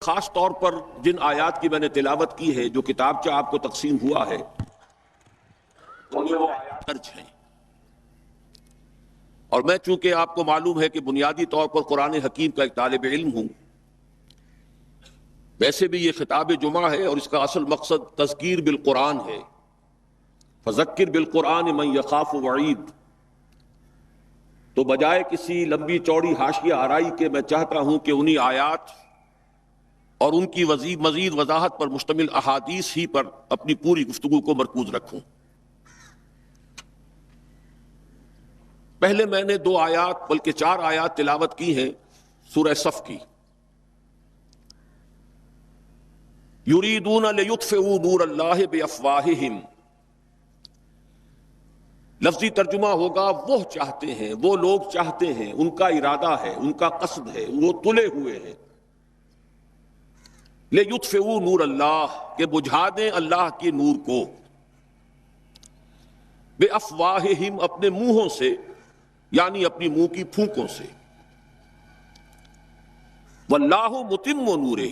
خاص طور پر جن آیات کی میں نے تلاوت کی ہے، جو کتابچہ آپ کو تقسیم ہوا ہے ان میں وہ آیات درج ہیں، اور میں چونکہ آپ کو معلوم ہے کہ بنیادی طور پر قرآن حکیم کا ایک طالب علم ہوں، ویسے بھی یہ خطاب جمعہ ہے اور اس کا اصل مقصد تذکیر بالقرآن ہے، فذکر بالقرآن من یخاف وعید، تو بجائے کسی لمبی چوڑی حاشیہ آرائی کے میں چاہتا ہوں کہ انہی آیات اور ان کی مزید وضاحت پر مشتمل احادیث ہی پر اپنی پوری گفتگو کو مرکوز رکھوں۔ پہلے میں نے 2 آیات بلکہ 4 آیات تلاوت کی ہیں سورہ صف کی۔ یریدون لیطفئوا نور اللہ بافواہہم، لفظی ترجمہ ہوگا وہ چاہتے ہیں، وہ لوگ چاہتے ہیں، ان کا ارادہ ہے، ان کا قصد ہے، وہ تلے ہوئے ہیں، لیطفئوا نور اللہ، کہ بجھا دیں اللہ کے نور کو، بافواہہم، اپنے منہوں سے، یعنی اپنی منہ کی پھونکوں سے، واللہ متم نورہ،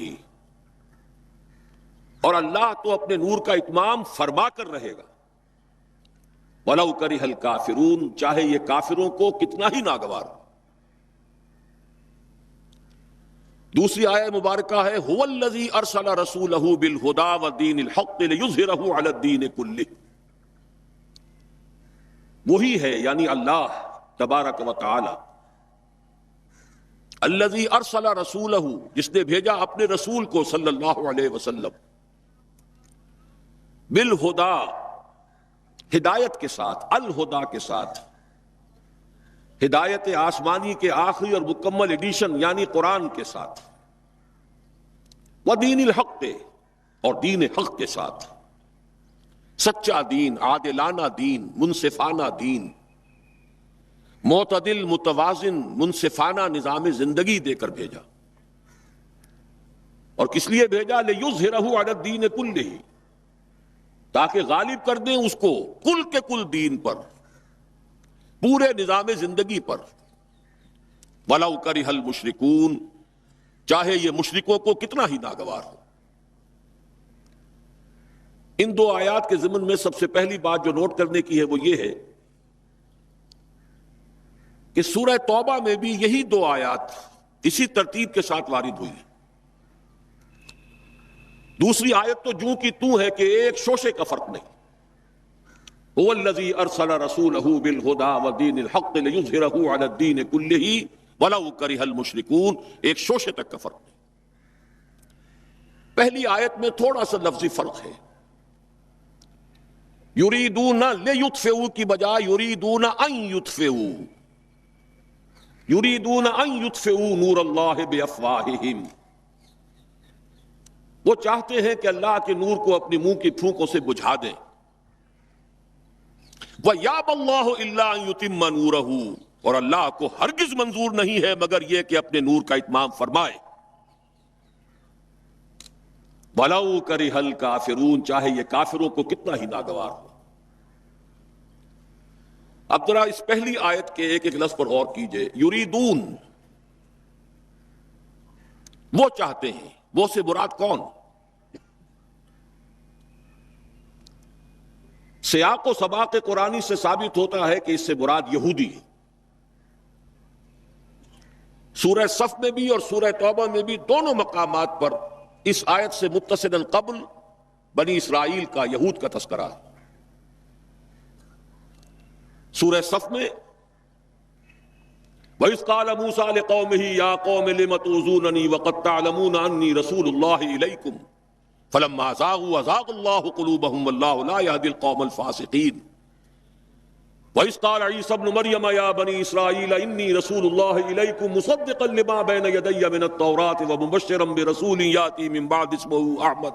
اور اللہ تو اپنے نور کا اتمام فرما کر رہے گا، وَلَوْ كَرِهَ الْكَافِرُونَ، چاہے یہ کافروں کو کتنا ہی ناگوار ہو۔ دوسری آیہ مبارکہ ہے هُوَ الَّذِي أَرْسَلَ رَسُولَهُ بِالْهُدَى وَدِينِ الْحَقِّ لِيُظْهِرَهُ عَلَى الدِّينِ كُلِّهِ، وہی ہے یعنی اللہ تبارک و تعالی، الذی ارسل رسولہ، جس نے بھیجا اپنے رسول کو صلی اللہ علیہ وسلم، بالہدی، ہدایت کے ساتھ، الہدی کے ساتھ، ہدایت آسمانی کے آخری اور مکمل ایڈیشن یعنی قرآن کے ساتھ، ودین الحق، اور دین حق کے ساتھ، سچا دین، عادلانہ دین، منصفانہ دین، معتدل متوازن منصفانہ نظام زندگی دے کر بھیجا۔ اور کس لیے بھیجا؟ لِیُظْهِرَهُ عَلَى الدِّينِ كُلِّهِ، تاکہ غالب کر دیں اس کو کل کے کل دین پر، پورے نظام زندگی پر، وَلَوْ كَرِهَ الْمُشْرِكُونَ، چاہے یہ مشرکوں کو کتنا ہی ناگوار ہو۔ ان 2 آیات کے ضمن میں سب سے پہلی بات جو نوٹ کرنے کی ہے وہ یہ ہے کہ سورہ توبہ میں بھی یہی 2 آیات اسی ترتیب کے ساتھ وارد ہوئی ہیں۔ دوسری آیت تو جوں کی توں ہے کہ ایک شوشے کا فرق نہیں، هو الذی ارسل رسولہ بالہدی ودین الحق لیظہرہ علی الدین کلہ ولو کرہ المشرکون، ایک شوشے تک کا فرق نہیں۔ پہلی آیت میں تھوڑا سا لفظی فرق ہے، یریدون لیطفئوا کی بجائے یریدون ان یطفئوا، یریدون ان یطفئوا نور اللہ بافواہہم، وہ چاہتے ہیں کہ اللہ کے نور کو اپنی منہ کی پھونکوں سے بجھا دیں، وَيَأْبَى اللَّهُ إِلَّا أَن يُتِمَّ نُورَهُ، اور اللہ کو ہرگز منظور نہیں ہے مگر یہ کہ اپنے نور کا اتمام فرمائے، وَلَوْ كَرِهَ الْكَافِرُونَ، چاہے یہ کافروں کو کتنا ہی ناگوار ہو۔ اب ذرا اس پہلی آیت کے ایک ایک لفظ پر غور کیجئے۔ یریدون، وہ چاہتے ہیں، وہ سے مراد کون؟ سیاق و سباق قرآنی سے ثابت ہوتا ہے کہ اس سے مراد یہودی ہے۔ سورہ صف میں بھی اور سورہ توبہ میں بھی دونوں مقامات پر اس آیت سے متصل قبل بنی اسرائیل کا، یہود کا تذکرہ ہے۔ سورہ صف میں وَإِذْ قَالَ مُوسَىٰ لِقَوْمِهِ يَا قَوْمِ لِمَ تُؤْذُونَنِي وَقَدْ تَعْلَمُونَ أَنِّي رَسُولُ اللَّهِ إِلَيْكُمْ فَلَمَّا زَاغُوا أَزَاغَ اللَّهُ قُلُوبَهُمْ وَاللَّهُ لَا يَهْدِي الْقَوْمَ الْفَاسِقِينَ وَإِذْ قَالَ عِيسَى ابْنُ مَرْيَمَ يَا بَنِي إِسْرَائِيلَ إِنِّي رَسُولُ اللَّهِ إِلَيْكُمْ مُصَدِّقًا لِمَا بَيْنَ يَدَيَّ مِنَ التَّوْرَاةِ وَمُبَشِّرًا بِرَسُولٍ يَأْتِي مِن بَعْدِي اسْمُهُ أَحْمَدُ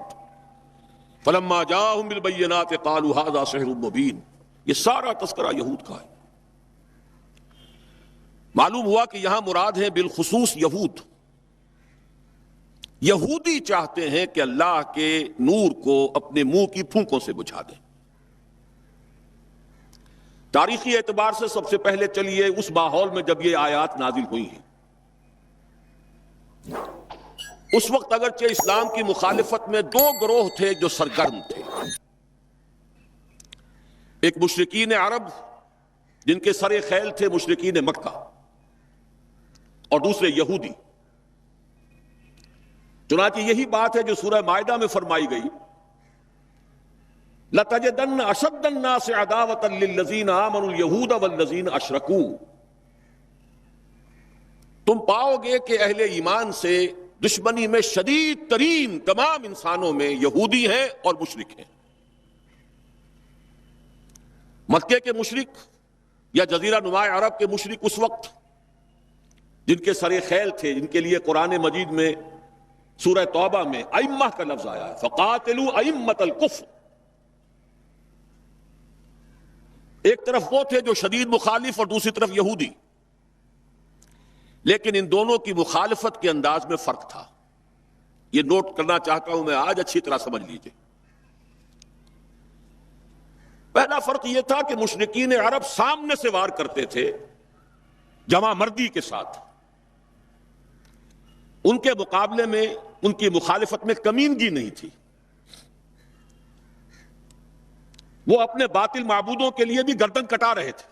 فَلَمَّا جَاءَهُم بِالْبَيِّنَاتِ قَالُوا هَذَا سِحْرٌ مُبِينٌ، یہ سارا تذکرہ یہود کا ہے۔ معلوم ہوا کہ یہاں مراد ہے بالخصوص یہود۔ یہودی چاہتے ہیں کہ اللہ کے نور کو اپنے منہ کی پھونکوں سے بجھا دیں۔ تاریخی اعتبار سے سب سے پہلے چلیے اس ماحول میں جب یہ آیات نازل ہوئی ہیں، اس وقت اگرچہ اسلام کی مخالفت میں دو گروہ تھے جو سرگرم تھے، ایک مشرکین عرب جن کے سر خیل تھے مشرکین مکہ، اور دوسرے یہودی۔ چنانچہ یہی بات ہے جو سورہ مائدہ میں فرمائی گئی، لَتَجِدَنَّ أَشَدَّ النَّاسِ عَدَاوَةً لِلَّذِينَ آمَنُوا الْيَهُودَ وَالَّذِينَ أَشْرَكُوا، تم پاؤ گے کہ اہل ایمان سے دشمنی میں شدید ترین تمام انسانوں میں یہودی ہیں اور مشرک ہیں۔ مکے کے مشرک یا جزیرہ نما عرب کے مشرک اس وقت جن کے سر خیل تھے، جن کے لیے قرآن مجید میں سورہ توبہ میں ائمہ کا لفظ آیا ہے، فقاتلوا ائمۃ الکفر، ایک طرف وہ تھے جو شدید مخالف اور دوسری طرف یہودی، لیکن ان دونوں کی مخالفت کے انداز میں فرق تھا۔ یہ نوٹ کرنا چاہتا ہوں میں آج، اچھی طرح سمجھ لیجئے۔ پہلا فرق یہ تھا کہ مشرکین عرب سامنے سے وار کرتے تھے جمع مردی کے ساتھ، ان کے مقابلے میں ان کی مخالفت میں کمینگی نہیں تھی۔ وہ اپنے باطل معبودوں کے لیے بھی گردن کٹا رہے تھے۔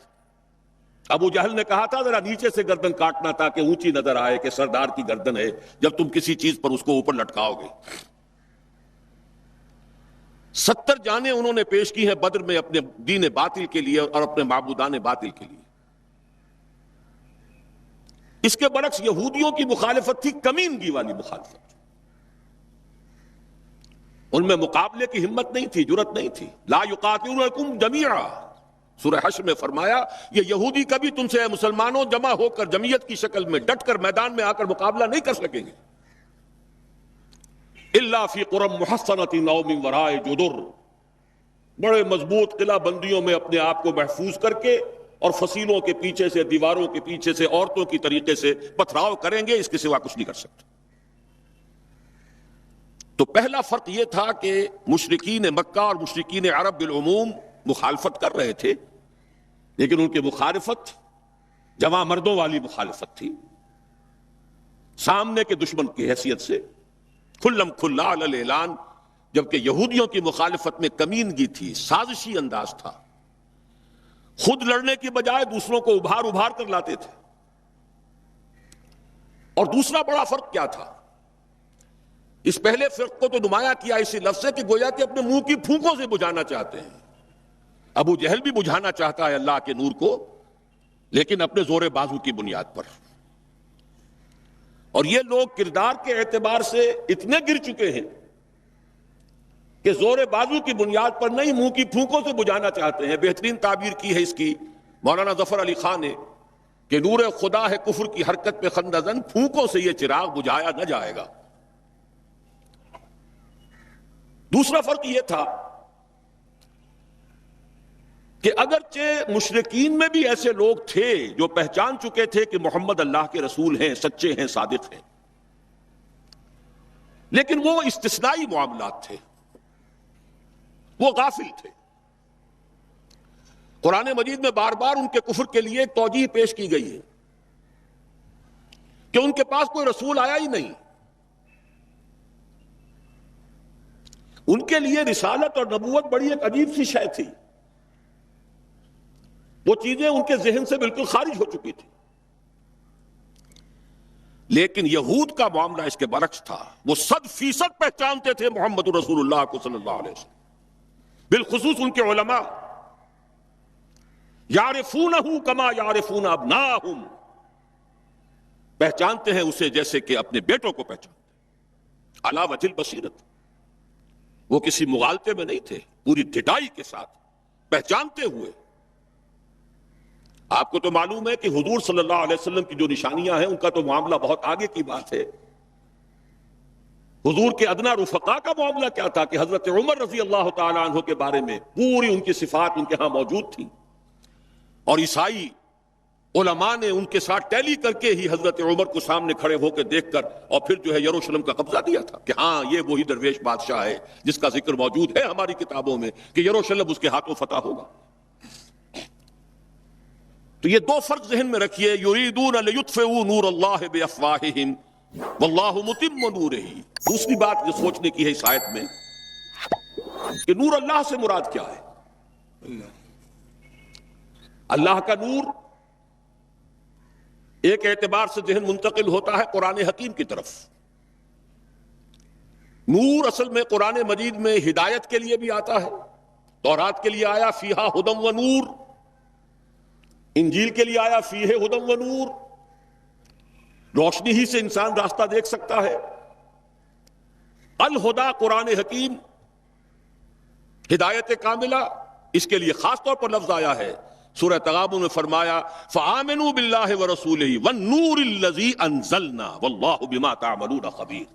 ابو جہل نے کہا تھا ذرا نیچے سے گردن کاٹنا تاکہ اونچی نظر آئے کہ سردار کی گردن ہے، جب تم کسی چیز پر اس کو اوپر لٹکاؤ گے۔ 70 جانیں انہوں نے پیش کی ہیں بدر میں اپنے دین باطل کے لیے اور اپنے معبودان باطل کے لیے۔ اس کے برعکس یہودیوں کی مخالفت تھی کمینگی والی مخالفت، ان میں مقابلے کی ہمت نہیں تھی، جرت نہیں تھی۔ لا یقاتلونکم جمیعا، سورہ حشر میں فرمایا یہ یہودی کبھی تم سے مسلمانوں جمع ہو کر جمعیت کی شکل میں ڈٹ کر میدان میں آ کر مقابلہ نہیں کر سکیں گے۔ الا فی قری محصنۃ او من وراء جدر، بڑے مضبوط قلعہ بندیوں میں اپنے آپ کو محفوظ کر کے اور فصیلوں کے پیچھے سے، دیواروں کے پیچھے سے، عورتوں کی طریقے سے پتھراؤ کریں گے، اس کے سوا کچھ نہیں کر سکتے۔ تو پہلا فرق یہ تھا کہ مشرکین مکہ اور مشرکین عرب بالعموم مخالفت کر رہے تھے، لیکن ان کی مخالفت جمع مردوں والی مخالفت تھی، سامنے کے دشمن کی حیثیت سے کھلم کھلا علی الاعلان، جبکہ یہودیوں کی مخالفت میں کمینگی تھی، سازشی انداز تھا، خود لڑنے کی بجائے دوسروں کو ابھار ابھار کر لاتے تھے۔ اور دوسرا بڑا فرق کیا تھا؟ اس پہلے فرق کو تو نمایاں کیا اسی لفظ سے کہ گویا کہ اپنے منہ کی پھونکوں سے بجھانا چاہتے ہیں۔ ابو جہل بھی بجھانا چاہتا ہے اللہ کے نور کو، لیکن اپنے زور بازو کی بنیاد پر۔ اور یہ لوگ کردار کے اعتبار سے اتنے گر چکے ہیں کہ زور بازو کی بنیاد پر نہیں، منہ کی پھونکوں سے بجھانا چاہتے ہیں۔ بہترین تعبیر کی ہے اس کی مولانا ظفر علی خان نے کہ نور خدا ہے کفر کی حرکت پہ خندہ زن، پھونکوں سے یہ چراغ بجھایا نہ جائے گا۔ دوسرا فرق یہ تھا کہ اگرچہ مشرکین میں بھی ایسے لوگ تھے جو پہچان چکے تھے کہ محمد اللہ کے رسول ہیں، سچے ہیں، صادق ہیں، لیکن وہ استثنائی معاملات تھے، وہ غافل تھے۔ قرآن مجید میں بار بار ان کے کفر کے لیے ایک توجیہ پیش کی گئی ہے کہ ان کے پاس کوئی رسول آیا ہی نہیں۔ ان کے لیے رسالت اور نبوت بڑی ایک عجیب سی شے تھی، وہ چیزیں ان کے ذہن سے بالکل خارج ہو چکی تھی۔ لیکن یہود کا معاملہ اس کے برعکس تھا، وہ 100% پہچانتے تھے محمد رسول اللہ کو صلی اللہ علیہ وسلم، بالخصوص ان کے علماء، یعرفونہ کما یعرفون ابناہم، پہچانتے ہیں اسے جیسے کہ اپنے بیٹوں کو پہچانتے ہیں، علی وجہ البصیرت، وہ کسی مغالطے میں نہیں تھے، پوری ڈٹائی کے ساتھ پہچانتے ہوئے۔ آپ کو تو معلوم ہے کہ حضور صلی اللہ علیہ وسلم کی جو نشانیاں ہیں ان کا تو معاملہ بہت آگے کی بات ہے۔ حضور کے ادنا رفقا کا معاملہ کیا تھا کہ حضرت عمر رضی اللہ تعالیٰ عنہ کے بارے میں پوری ان کی صفات ان کے ہاں موجود تھیں، اور عیسائی علماء نے ان کے ساتھ ٹیلی کر کے ہی حضرت عمر کو سامنے کھڑے ہو کے دیکھ کر اور پھر جو ہے یروشلم کا قبضہ دیا تھا کہ ہاں یہ وہی درویش بادشاہ ہے جس کا ذکر موجود ہے ہماری کتابوں میں کہ یروشلم اس کے ہاتھوں فتح ہوگا۔ تو یہ دو فرق ذہن میں رکھیے، یریدون لیطفئوا نور اللہ بافواہہم واللہ متم نورہ. دوسری بات جو سوچنے کی ہے اس آیت میں کہ نور اللہ سے مراد کیا ہے. اللہ کا نور ایک اعتبار سے ذہن منتقل ہوتا ہے قرآن حکیم کی طرف. نور اصل میں قرآن مجید میں ہدایت کے لیے بھی آتا ہے. تورات کے لیے آیا فیہا ہدی و نور، انجیل کے لیے آیا فیہ ہدی و نور. روشنی ہی سے انسان راستہ دیکھ سکتا ہے. الہدا قرآن حکیم، ہدایت کاملہ، اس کے لیے خاص طور پر لفظ آیا ہے. سورہ تغابن میں فرمایا فآمنوا باللہ ورسولہ والنور الذی انزلنا واللہ بما تعملون خبیر.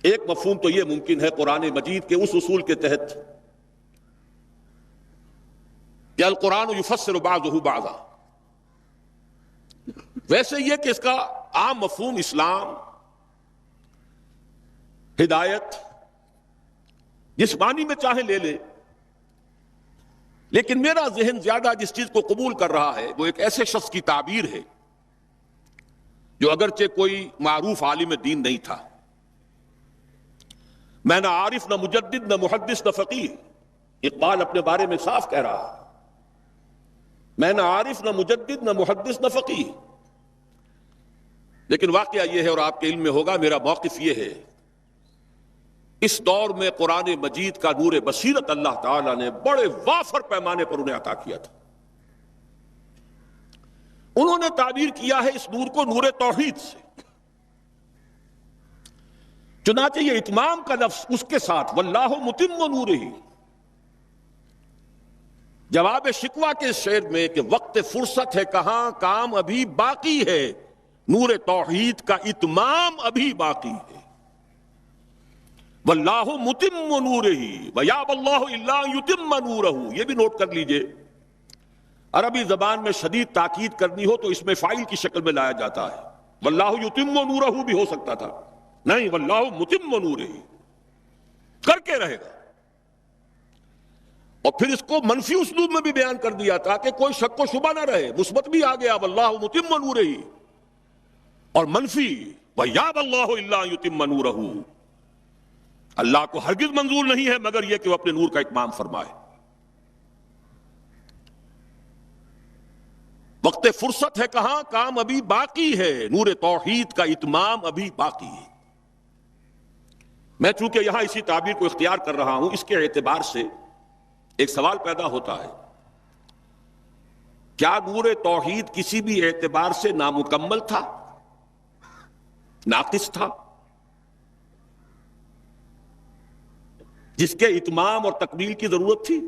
ایک مفہوم تو یہ ممکن ہے قرآن مجید کے اس اصول کے تحت کہ القرآن یفسر بعضہ بعضا. ویسے یہ کہ اس کا عام مفہوم اسلام، ہدایت، جس معنی میں چاہے لے لے، لیکن میرا ذہن زیادہ جس چیز کو قبول کر رہا ہے وہ ایک ایسے شخص کی تعبیر ہے جو اگرچہ کوئی معروف عالم دین نہیں تھا. میں نہ عارف، نہ مجدد، نہ محدث، نہ فقیہ. اقبال اپنے بارے میں صاف کہہ رہا ہے، میں نہ عارف، نہ مجدد، نہ محدث، نہ فقیہ. لیکن واقعہ یہ ہے اور آپ کے علم میں ہوگا، میرا موقف یہ ہے، اس دور میں قرآن مجید کا نور بصیرت اللہ تعالیٰ نے بڑے وافر پیمانے پر انہیں عطا کیا تھا. انہوں نے تعبیر کیا ہے اس نور کو نور توحید سے. چنانچہ یہ اتمام کا لفظ اس کے ساتھ واللہ متم نورہ، جواب شکوہ کے شعر میں کہ وقت فرصت ہے کہاں، کام ابھی باقی ہے، نور توحید کا اتمام ابھی باقی ہے. واللہ متم نورہ ویابی اللہ الا ان یتم نورہ. یہ بھی نوٹ کر لیجئے، عربی زبان میں شدید تاکید کرنی ہو تو اس میں فاعل کی شکل میں لایا جاتا ہے. واللہ یتم نورہ بھی ہو سکتا تھا، نہیں، واللہ متم نورہ کر کے رہے گا. اور پھر اس کو منفی اسلوب میں بھی بیان کر دیا تھا کہ کوئی شک و شبہ نہ رہے، مثبت بھی آ گیا واللہ متم نورہ، اور منفی ویابی اللہ الا ان یتم نورہ. اللہ کو ہرگز منظور نہیں ہے مگر یہ کہ وہ اپنے نور کا اتمام فرمائے. وقت فرصت ہے کہاں، کام ابھی باقی ہے، نور توحید کا اتمام ابھی باقی ہے. میں چونکہ یہاں اسی تعبیر کو اختیار کر رہا ہوں، اس کے اعتبار سے ایک سوال پیدا ہوتا ہے، کیا نور توحید کسی بھی اعتبار سے نامکمل تھا، ناقص تھا، جس کے اتمام اور تکمیل کی ضرورت تھی؟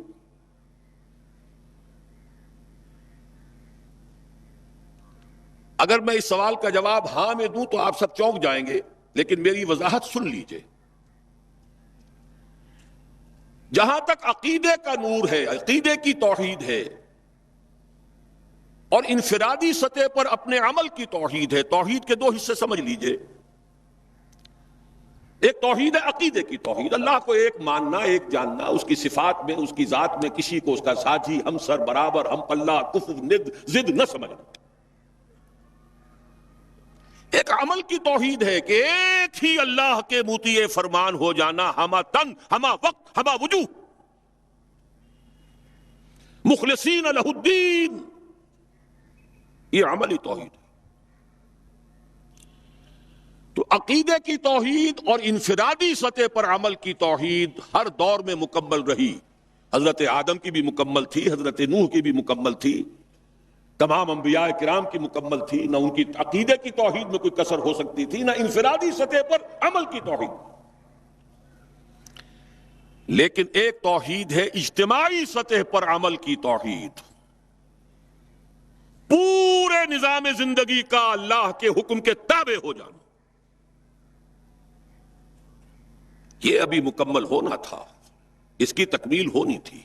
اگر میں اس سوال کا جواب ہاں میں دوں تو آپ سب چونک جائیں گے، لیکن میری وضاحت سن لیجئے. جہاں تک عقیدے کا نور ہے، عقیدے کی توحید ہے، اور انفرادی سطح پر اپنے عمل کی توحید ہے. توحید کے دو حصے سمجھ لیجئے. ایک توحید ہے عقیدے کی توحید، اللہ کو ایک ماننا، ایک جاننا، اس کی صفات میں، اس کی ذات میں کسی کو اس کا ساتھی، ہمسر، برابر، ہم پلہ، کفو، ند، ضد نہ سمجھنا. ایک عمل کی توحید ہے کہ ایک ہی اللہ کے مطیع فرمان ہو جانا، ہما تن، ہما وقت، ہما وجوہ، مخلصین لہ الدین. یہ عملی توحید ہے. تو عقیدے کی توحید اور انفرادی سطح پر عمل کی توحید ہر دور میں مکمل رہی. حضرت آدم کی بھی مکمل تھی، حضرت نوح کی بھی مکمل تھی، تمام انبیاء کرام کی مکمل تھی. نہ ان کی عقیدے کی توحید میں کوئی کسر ہو سکتی تھی، نہ انفرادی سطح پر عمل کی توحید. لیکن ایک توحید ہے اجتماعی سطح پر عمل کی توحید، پورے نظام زندگی کا اللہ کے حکم کے تابع ہو جانا. یہ ابھی مکمل ہونا تھا، اس کی تکمیل ہونی تھی.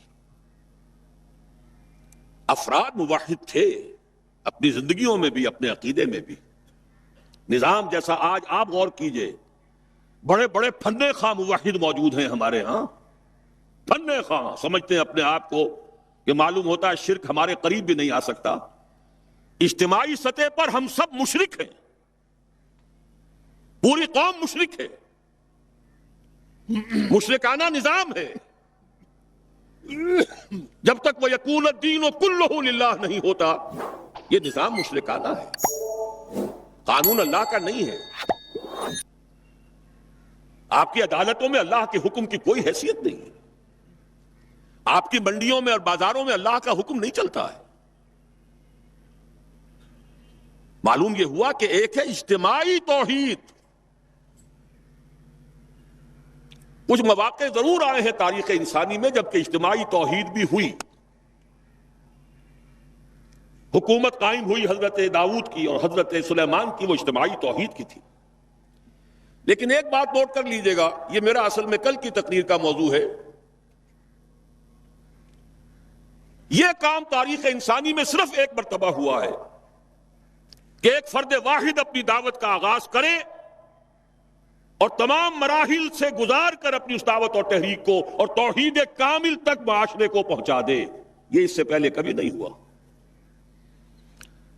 افراد موحد تھے اپنی زندگیوں میں بھی، اپنے عقیدے میں بھی. نظام جیسا آج آپ غور کیجئے، بڑے بڑے فن خواہ موحد موجود ہیں ہمارے ہاں. فن خواہ سمجھتے ہیں اپنے آپ کو کہ معلوم ہوتا ہے شرک ہمارے قریب بھی نہیں آ سکتا. اجتماعی سطح پر ہم سب مشرک ہیں، پوری قوم مشرک ہے، مشرکانہ نظام ہے۔ جب تک وہ یکون الدین کلہ للہ نہیں ہوتا، یہ نظام مشرکانہ ہے، قانون اللہ کا نہیں ہے۔ آپ کی عدالتوں میں اللہ کے حکم کی کوئی حیثیت نہیں ہے، آپ کی منڈیوں میں اور بازاروں میں اللہ کا حکم نہیں چلتا ہے۔ معلوم یہ ہوا کہ ایک ہے اجتماعی توحید۔ کچھ مواقع ضرور آئے ہیں تاریخ انسانی میں جبکہ اجتماعی توحید بھی ہوئی، حکومت قائم ہوئی حضرت داؤد کی اور حضرت سلیمان کی، وہ اجتماعی توحید کی تھی۔ لیکن ایک بات نوٹ کر لیجئے گا، یہ میرا اصل میں کل کی تقریر کا موضوع ہے، یہ کام تاریخ انسانی میں صرف ایک مرتبہ ہوا ہے کہ ایک فرد واحد اپنی دعوت کا آغاز کرے اور تمام مراحل سے گزار کر اپنی اس دعوت اور تحریک کو اور توحید کامل تک معاشرے کو پہنچا دے۔ یہ اس سے پہلے کبھی نہیں ہوا۔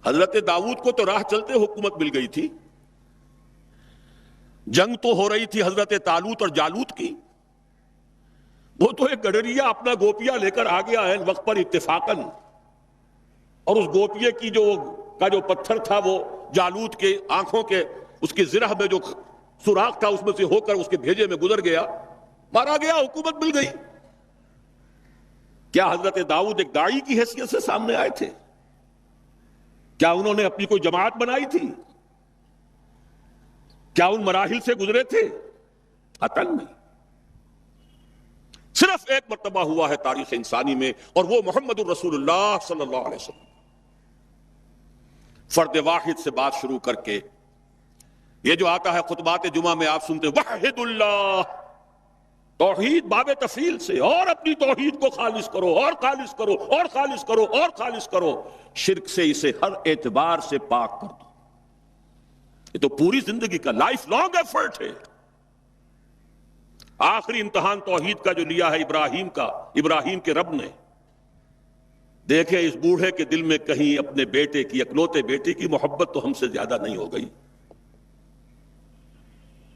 حضرت داؤد کو تو راہ چلتے حکومت مل گئی تھی، جنگ تو ہو رہی تھی حضرت طالوت اور جالوت کی، وہ تو ایک گڈریا اپنا گوپیا لے کر آ گیا ہے وقت پر اتفاقاً، اور اس گوپیے کی جو پتھر تھا وہ جالوت کے آنکھوں کے اس کی زرہ میں جو سوراخ تھا اس میں سے ہو کر اس کے بھیجے میں گزر گیا، مارا گیا، حکومت مل گئی۔ کیا حضرت داؤد ایک داعی کی حیثیت سے سامنے آئے تھے؟ کیا انہوں نے اپنی کوئی جماعت بنائی تھی؟ کیا ان مراحل سے گزرے تھے؟ قطعاً نہیں۔ صرف ایک مرتبہ ہوا ہے تاریخ انسانی میں، اور وہ محمد الرسول اللہ صلی اللہ علیہ وسلم۔ فرد واحد سے بات شروع کر کے یہ جو آتا ہے خطبات جمعہ میں آپ سنتے وحد اللہ، توحید باب تفصیل سے، اور اپنی توحید کو خالص کرو اور خالص کرو اور خالص کرو اور خالص کرو، شرک سے اسے ہر اعتبار سے پاک کر دو۔ یہ تو پوری زندگی کا لائف لانگ ایفرٹ ہے۔ آخری امتحان توحید کا جو لیا ہے ابراہیم کے رب نے، دیکھیں اس بوڑھے کے دل میں کہیں اپنے بیٹے کی، اکلوتے بیٹے کی محبت تو ہم سے زیادہ نہیں ہو گئی؟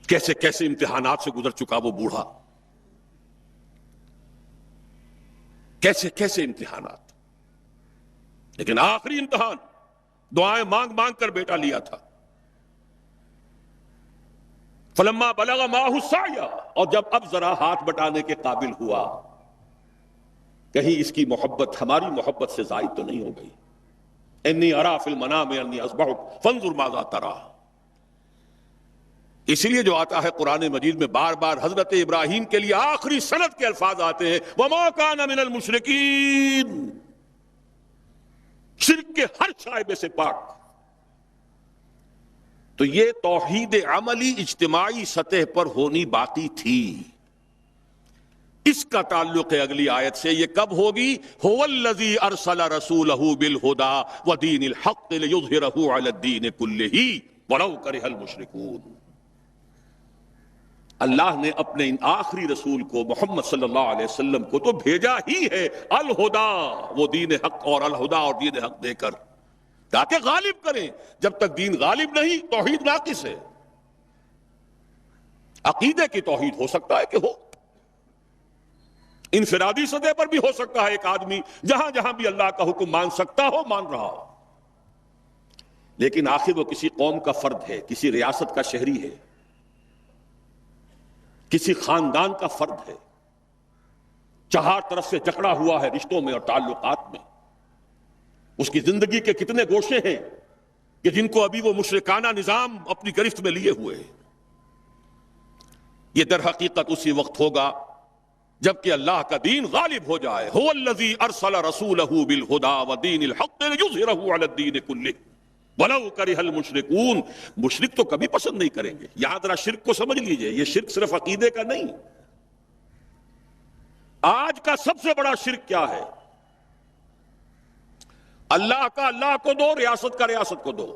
کیسے کیسے امتحانات سے گزر چکا وہ بوڑھا، کیسے کیسے امتحانات، لیکن آخری امتحان دعائیں مانگ مانگ کر بیٹا لیا تھا۔ فلما بلغ معہ السعی، اور جب اب ذرا ہاتھ بٹانے کے قابل ہوا، کہیں اس کی محبت ہماری محبت سے زائد تو نہیں ہو گئی؟ انی ارا فی المنام انی اذبحک فانظر ماذا تری۔ اسی لیے جو آتا ہے قرآن مجید میں بار بار حضرت ابراہیم کے لیے آخری سند کے الفاظ آتے ہیں وما کان من المشرکین، شرک کے ہر شائبے سے پاک۔ تو یہ توحید عملی اجتماعی سطح پر ہونی باقی تھی۔ اس کا تعلق ہے اگلی آیت سے، یہ کب ہوگی؟ هو الذی ارسل رسولہ بالہدی ودین الحق لیظہرہ علی الدین کلہ ولو کرہ المشرکون۔ اللہ نے اپنے ان آخری رسول کو محمد صلی اللہ علیہ وسلم کو تو بھیجا ہی ہے الہدا، وہ دین حق اور الہدا اور دین حق دے کر، تاکہ غالب کریں۔ جب تک دین غالب نہیں توحید ناقص ہے۔ عقیدے کی توحید ہو سکتا ہے کہ ہو، انفرادی سطح پر بھی ہو سکتا ہے، ایک آدمی جہاں جہاں بھی اللہ کا حکم مان سکتا ہو مان رہا ہو، لیکن آخر وہ کسی قوم کا فرد ہے، کسی ریاست کا شہری ہے، کسی خاندان کا فرد ہے، چہار طرف سے جکڑا ہوا ہے رشتوں میں اور تعلقات میں۔ اس کی زندگی کے کتنے گوشے ہیں کہ جن کو ابھی وہ مشرکانہ نظام اپنی گرفت میں لیے ہوئے ہیں۔ یہ در حقیقت اسی وقت ہوگا جبکہ اللہ کا دین غالب ہو جائے۔ هو الذی ارسل رسولہ بالہدی ودین الحق لیظہرہ علی الدین کلہ ولو کرہ المشرکون۔ مشرک تو کبھی پسند نہیں کریں گے۔ یہاں ذرا شرک کو سمجھ لیجئے، یہ شرک صرف عقیدے کا نہیں۔ آج کا سب سے بڑا شرک کیا ہے؟ اللہ کا اللہ کو دو، ریاست کا ریاست کو دو۔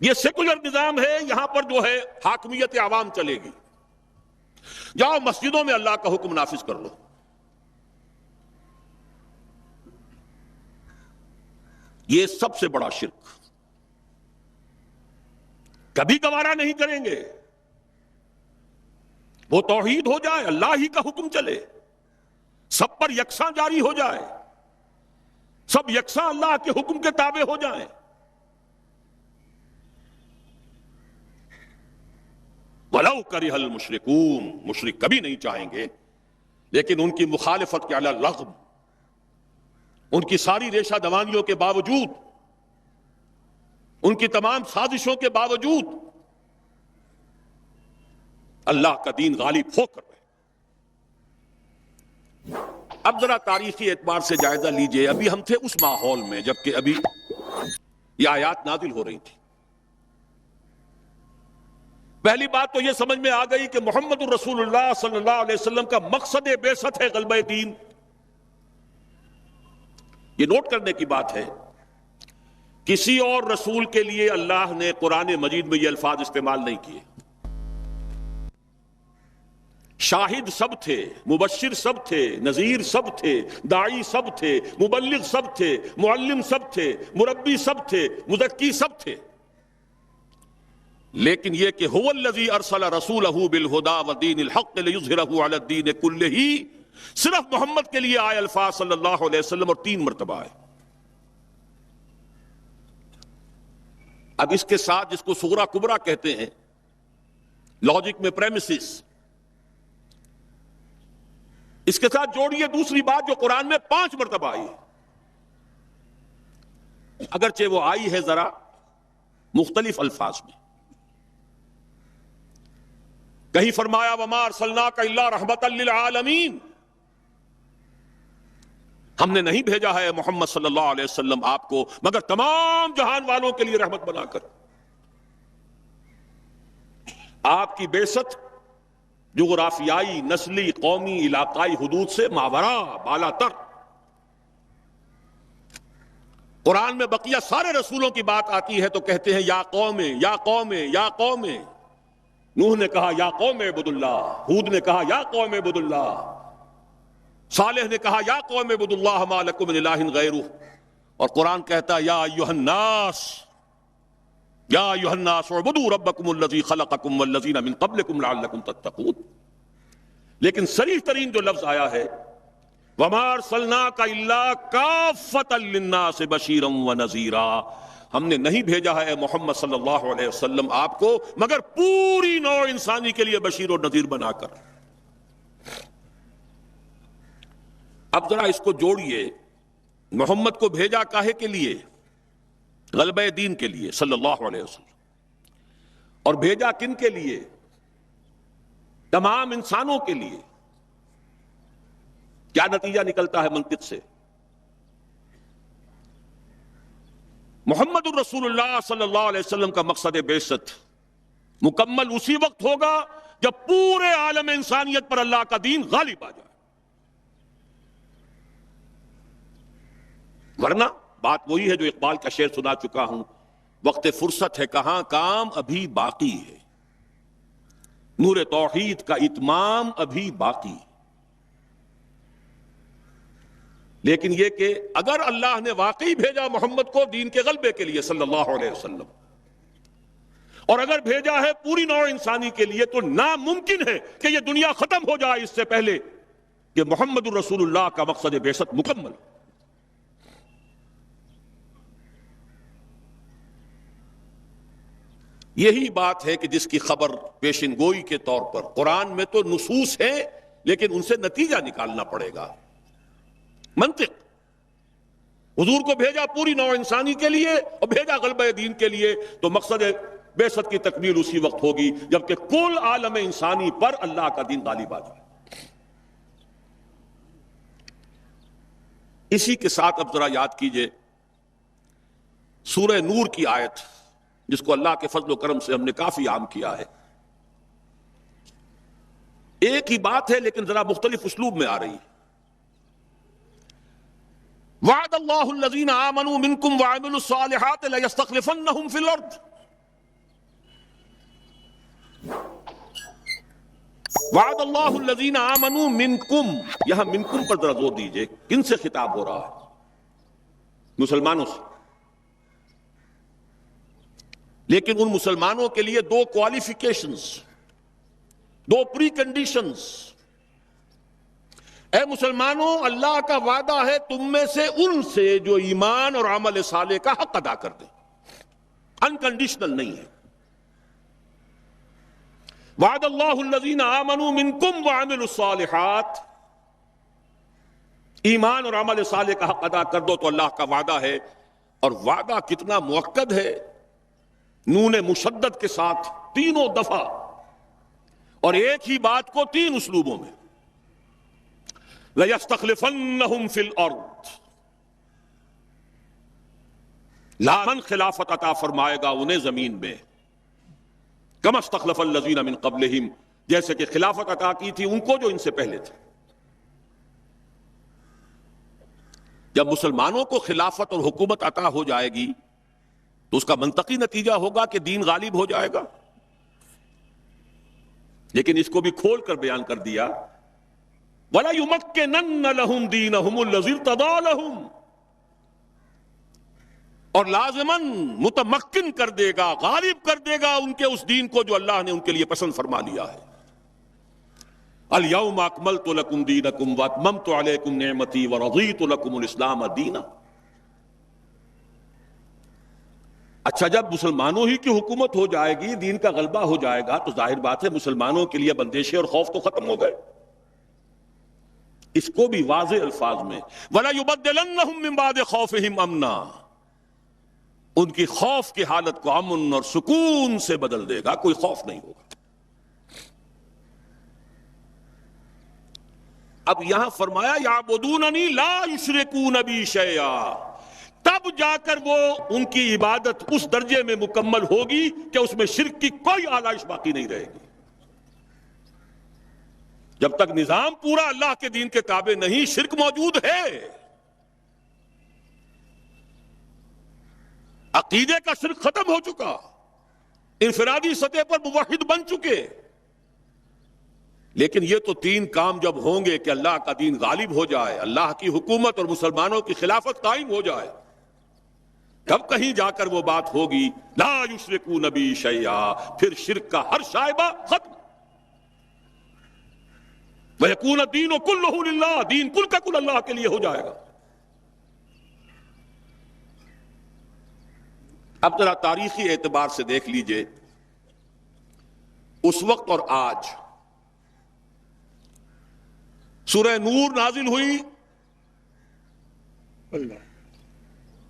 یہ سیکولر نظام ہے، یہاں پر جو ہے حاکمیت عوام چلے گی، جاؤ مسجدوں میں اللہ کا حکم نافذ کر لو۔ یہ سب سے بڑا شرک۔ کبھی گوارا نہیں کریں گے۔ وہ توحید ہو جائے، اللہ ہی کا حکم چلے، سب پر یکساں جاری ہو جائے، سب یکساں اللہ کے حکم کے تابع ہو جائیں۔ وَلَوْ كَرِهَ الْمُشْرِكُونَ، مشرک کبھی نہیں چاہیں گے، لیکن ان کی مخالفت کے علی الرغم، ان کی ساری ریشہ دوانیوں کے باوجود، ان کی تمام سازشوں کے باوجود اللہ کا دین غالب ہو کر رہے۔ اب ذرا تاریخی اعتبار سے جائزہ لیجئے، ابھی ہم تھے اس ماحول میں جبکہ ابھی یہ آیات نازل ہو رہی تھی۔ پہلی بات تو یہ سمجھ میں آ گئی کہ محمد الرسول اللہ صلی اللہ علیہ وسلم کا مقصد بعثت ہے غلبہ دین۔ یہ نوٹ کرنے کی بات ہے، کسی اور رسول کے لیے اللہ نے قرآن مجید میں یہ الفاظ استعمال نہیں کیے۔ شاہد سب تھے، مبشر سب تھے، نذیر سب تھے، داعی سب تھے، مبلغ سب تھے، معلم سب تھے، مربی سب تھے، مزکی سب تھے، لیکن یہ کہ هو الذی ارسل رسولہ بالہدی ودین الحق لیظہرہ علی الدین کلہ، صرف محمد کے لیے آئے الفاظ صلی اللہ علیہ وسلم، اور 3 مرتبہ آئے۔ اب اس کے ساتھ جس کو صغرا کبرا کہتے ہیں لاجک میں پریمیسز، اس کے ساتھ جوڑیے دوسری بات جو قرآن میں 5 مرتبہ آئی ہے، اگرچہ وہ آئی ہے ذرا مختلف الفاظ میں۔ کہیں فرمایا وَمَا أَرْسَلْنَاكَ إِلَّا رَحْمَةً لِّلْعَالَمِينَ، ہم نے نہیں بھیجا ہے محمد صلی اللہ علیہ وسلم آپ کو مگر تمام جہان والوں کے لیے رحمت بنا کر۔ آپ کی بعثت جغرافیائی، نسلی، قومی، علاقائی حدود سے ماورا، بالا تر۔ قرآن میں بقیہ سارے رسولوں کی بات آتی ہے تو کہتے ہیں یا قوم، یا قوم، یا قوم۔ نوح نے کہا یا قوم اعبد اللہ، ہود نے کہا یا قوم اعبد اللہ، صالح نے کہا یا قوم اعبد اللہ ما لکم من الہ غیرہ، اور قرآن کہتا یا ایھا الناس، یا ایھا الناس اعبدوا ربکم الذی خلقکم والذین من قبلکم لعلکم تتقون۔ لیکن صریح ترین جو لفظ آیا ہے وما ارسلناک الا کافۃ للناس بشیرا ونذیرا، ہم نے نہیں بھیجا ہے محمد صلی اللہ علیہ وسلم آپ کو مگر پوری نوع انسانی کے لیے بشیر اور نذیر بنا کر۔ اب ذرا اس کو جوڑیے، محمد کو بھیجا کاہے کے لیے؟ غلبہ دین کے لیے صلی اللہ علیہ وسلم، اور بھیجا کن کے لیے؟ تمام انسانوں کے لیے۔ کیا نتیجہ نکلتا ہے منطق سے؟ محمد الرسول اللہ صلی اللہ علیہ وسلم کا مقصد بعثت مکمل اسی وقت ہوگا جب پورے عالم انسانیت پر اللہ کا دین غالب آ جائے، ورنہ بات وہی ہے جو اقبال کا شعر سنا چکا ہوں، وقت فرصت ہے کہاں کام ابھی باقی ہے، نور توحید کا اتمام ابھی باقی ہے۔ لیکن یہ کہ اگر اللہ نے واقعی بھیجا محمد کو دین کے غلبے کے لیے صلی اللہ علیہ وسلم، اور اگر بھیجا ہے پوری نوع انسانی کے لیے، تو ناممکن ہے کہ یہ دنیا ختم ہو جائے اس سے پہلے کہ محمد الرسول اللہ کا مقصد بعثت مکمل۔ یہی بات ہے کہ جس کی خبر پیشن گوئی کے طور پر قرآن میں تو نصوص ہیں، لیکن ان سے نتیجہ نکالنا پڑے گا، منطق۔ حضور کو بھیجا پوری نوع انسانی کے لیے اور بھیجا غلبہ دین کے لیے، تو مقصد بعثت کی تکمیل اسی وقت ہوگی جبکہ کل عالم انسانی پر اللہ کا دین غالب آ جائے۔ اسی کے ساتھ اب ذرا یاد کیجئے سورہ نور کی آیت، جس کو اللہ کے فضل و کرم سے ہم نے کافی عام کیا ہے۔ ایک ہی بات ہے لیکن ذرا مختلف اسلوب میں آ رہی ہے۔ وعد اللہ الذین آمنوا منکم وعملوا الصالحات لیستخلفنہم فی الارض، وعد اللہ الذین آمنوا منکم، یہاں منکم پر ذرا زور دیجئے، کن سے خطاب ہو رہا ہے؟ مسلمانوں سے۔ لیکن ان مسلمانوں کے لیے دو کوالیفیکیشنز، دو پری کنڈیشنز. اے مسلمانوں، اللہ کا وعدہ ہے تم میں سے ان سے جو ایمان اور عمل صالح کا حق ادا کر دیں، انکنڈیشنل نہیں ہے. وعد اللہ الذین آمنوا منکم وعملوا الصالحات، ایمان اور عمل صالح کا حق ادا کر دو تو اللہ کا وعدہ ہے. اور وعدہ کتنا مؤکد ہے، نون مشدد کے ساتھ تینوں دفعہ، اور ایک ہی بات کو تین اسلوبوں میں. لَيَسْتَخْلِفَنَّهُمْ فِي الْأَرْضِ، لامن خلافت عطا فرمائے گا انہیں زمین میں. كَمَا اسْتَخْلَفَ الَّذِينَ مِن قَبْلِهِمْ، جیسے کہ خلافت عطا کی تھی ان کو جو ان سے پہلے تھے. جب مسلمانوں کو خلافت اور حکومت عطا ہو جائے گی تو اس کا منطقی نتیجہ ہوگا کہ دین غالب ہو جائے گا. لیکن اس کو بھی کھول کر بیان کر دیا، وَلَا يُمَكِّنَنَّ لَهُمْ دِينَهُمُ الَّذِي ارْتَضَىٰ لَهُمْ، اور لازماً متمکن کر دے گا، غالب کر دے گا ان کے اس دین کو جو اللہ نے ان کے لیے پسند فرما لیا ہے. الْيَوْمَ أَكْمَلْتُ لَكُمْ دِينَكُمْ وَأَتْمَمْتُ عَلَيْكُمْ نِعْمَتِي وَرَضِيتُ لَكُمُ الْإِسْلَامَ دِينًا. اچھا، جب مسلمانوں ہی کی حکومت ہو جائے گی، دین کا غلبہ ہو جائے گا، تو ظاہر بات ہے مسلمانوں کے لیے بندشیں اور خوف تو ختم ہو گئے. اس کو بھی واضح الفاظ میں وَلَا يُبَدِّلَنَّهُم مِّن بَعْدِ خَوْفِهِمْ أَمْنًا، ان کی خوف کی حالت کو امن اور سکون سے بدل دے گا، کوئی خوف نہیں ہوگا. اب یہاں فرمایا یعبدوننی لا یشرکون بی شیئا، تب جا کر وہ ان کی عبادت اس درجے میں مکمل ہوگی کہ اس میں شرک کی کوئی آلائش باقی نہیں رہے گی. جب تک نظام پورا اللہ کے دین کے تابع نہیں، شرک موجود ہے. عقیدے کا شرک ختم ہو چکا، انفرادی سطح پر موحد بن چکے. لیکن یہ تو تین کام جب ہوں گے کہ اللہ کا دین غالب ہو جائے، اللہ کی حکومت اور مسلمانوں کی خلافت قائم ہو جائے، تب کہیں جا کر وہ بات ہوگی لا یشرکون بی شیئا، پھر شرک کا ہر شائبہ ختم. وَيَكُونَ الدِّينُ كُلُّهُ لِلَّهِ، دین کل کا کل اللہ کے لیے ہو جائے گا. اب ذرا تاریخی اعتبار سے دیکھ لیجئے، اس وقت اور آج. سورہ نور نازل ہوئی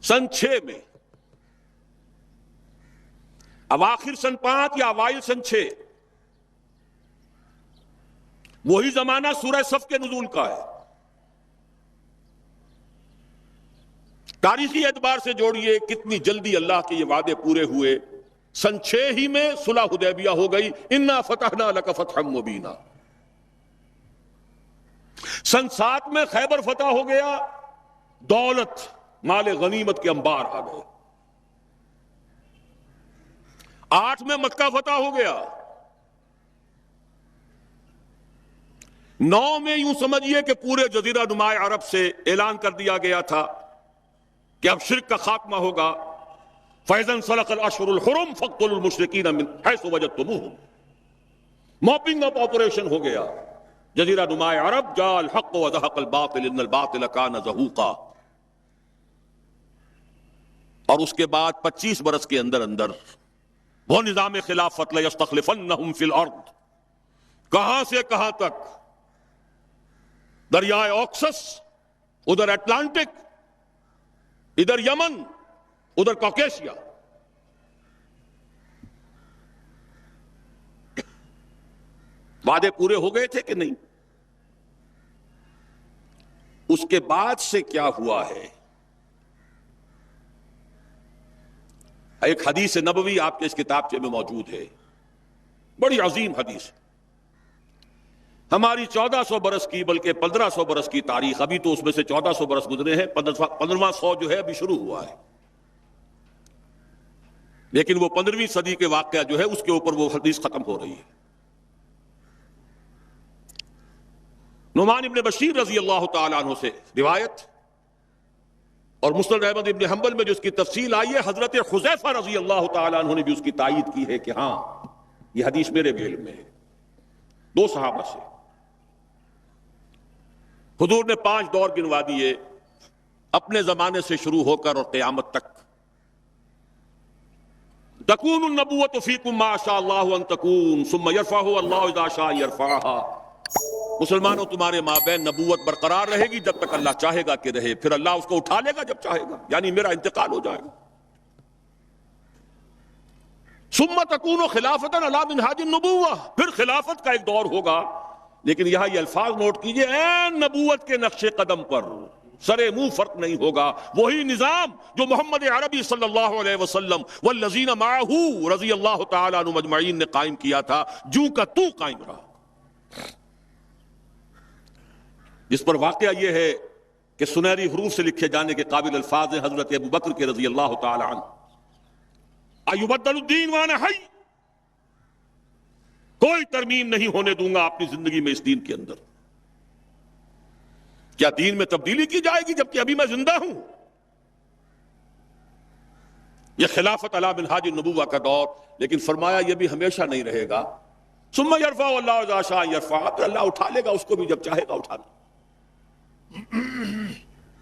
سن 6 میں، اواخر سن 5 یا اوائل سن 6. وہی زمانہ سورہ صف کے نزول کا ہے. تاریخی اعتبار سے جوڑیے کتنی جلدی اللہ کے یہ وعدے پورے ہوئے. سن 6 ہی میں صلح حدیبیہ ہو گئی، انا فتحنا لک فتحا مبینا. سن 7 میں خیبر فتح ہو گیا، دولت مال غنیمت کے انبار آ گئے. 8 میں مکہ فتح ہو گیا. 9 میں یوں سمجھیے کہ پورے جزیرہ نما عرب سے اعلان کر دیا گیا تھا کہ اب شرک کا خاتمہ ہوگا. فَإِذَا انْسَلَخَ الْأَشْهُرُ الْحُرُمُ فَاقْتُلُوا الْمُشْرِكِينَ مِنْ حَيْثُ وَجَدتُّمُوهُمْ. موپنگ اپ آپریشن ہو گیا. جزیرہ نما عرب جاء الحق وزهق الباطل ان الباطل كان زهوقا. اور اس کے بعد 25 برس کے اندر اندر وہ نظام خلافت لَيَسْتَخْلِفَنَّهُمْ فِي الْأَرْضِ، کہاں سے کہاں تک، دریائے اوکسس، ادھر اٹلانٹک، ادھر یمن، ادھر کوکیشیا. وعدے پورے ہو گئے تھے کہ نہیں؟ اس کے بعد سے کیا ہوا ہے؟ ایک حدیث نبوی آپ کے اس کتابچے میں موجود ہے، بڑی عظیم حدیث. ہماری 1400 برس کی بلکہ 1500 برس کی تاریخ، ابھی تو اس میں سے 1400 برس گزرے ہیں، 15واں 100 جو ہے ابھی شروع ہوا ہے. لیکن وہ 15ویں صدی کے واقعہ جو ہے اس کے اوپر وہ حدیث ختم ہو رہی ہے. نعمان ابن بشیر رضی اللہ تعالیٰ عنہ سے روایت، اور مسند احمد ابن حنبل میں جو اس کی تفصیل آئی ہے، حضرت حذیفہ رضی اللہ تعالیٰ عنہ نے بھی اس کی تائید کی ہے کہ ہاں یہ حدیث میرے بھی علم میں ہے، 2 صحابہ سے۔ حضور نے 5 دور گنوا دیے اپنے زمانے سے شروع ہو کر اور قیامت تک۔ تکون النبوۃ فیکم ما شاء اللہ ان تکون ثم یرفعہ اللہ اذا شاء یرفعہا۔ مسلمانوں، تمہارے مابین نبوت برقرار رہے گی جب تک اللہ چاہے گا کہ رہے، پھر اللہ اس کو اٹھا لے گا جب چاہے گا، یعنی میرا انتقال ہو جائے گا۔ ثم تکون خلافۃ علی منہاج النبوۃ، پھر خلافت کا ایک دور ہوگا، لیکن یہاں یہ الفاظ نوٹ کیجئے، عین نبوت کے نقش قدم پر، سرے منہ فرق نہیں ہوگا، وہی نظام جو محمد عربی صلی اللہ علیہ وسلم والذین معہ رضی اللہ تعالیٰ عنہ مجمعین نے قائم کیا تھا، جو کا تو قائم رہا۔ جس پر واقعہ یہ ہے کہ سنہری حروف سے لکھے جانے کے قابل الفاظ ہیں حضرت ابو بکر کے رضی اللہ تعالی عنہ، ایبدل الدین وانا حی، کوئی ترمیم نہیں ہونے دوں گا اپنی زندگی میں اس دین کے اندر۔ کیا دین میں تبدیلی کی جائے گی جبکہ ابھی میں زندہ ہوں؟ یہ خلافت علی منہاج النبوہ کا دور، لیکن فرمایا یہ بھی ہمیشہ نہیں رہے گا۔ ثم یرفع اللہ اذا شاء یرفع، اللہ اٹھا لے گا اس کو بھی جب چاہے گا اٹھانا۔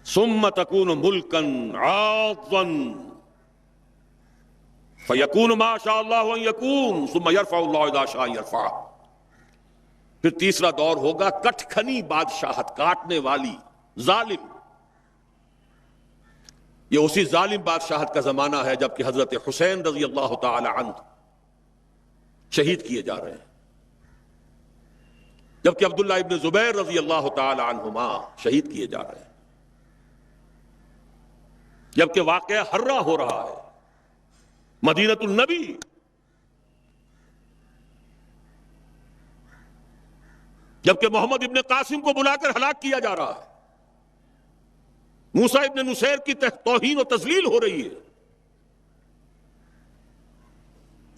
ثم تکون ملکا عاضا فیکون ما شاء اللہ ان یکون ثم یرفع اللہ اذا شاء یرفع۔ پھر تیسرا دور ہوگا کٹ کھنی بادشاہت، کاٹنے والی، ظالم۔ یہ اسی ظالم بادشاہت کا زمانہ ہے جبکہ حضرت حسین رضی اللہ تعالی عنہ شہید کیے جا رہے ہیں، جبکہ عبداللہ ابن زبیر رضی اللہ تعالی عنہما شہید کیے جا رہے ہیں، جبکہ واقعہ ہررا ہو رہا ہے، مدینۃ النبی۔ جبکہ محمد ابن قاسم کو بلا کر ہلاک کیا جا رہا ہے، موسیٰ ابن نصیر کی توہین و تذلیل ہو رہی ہے۔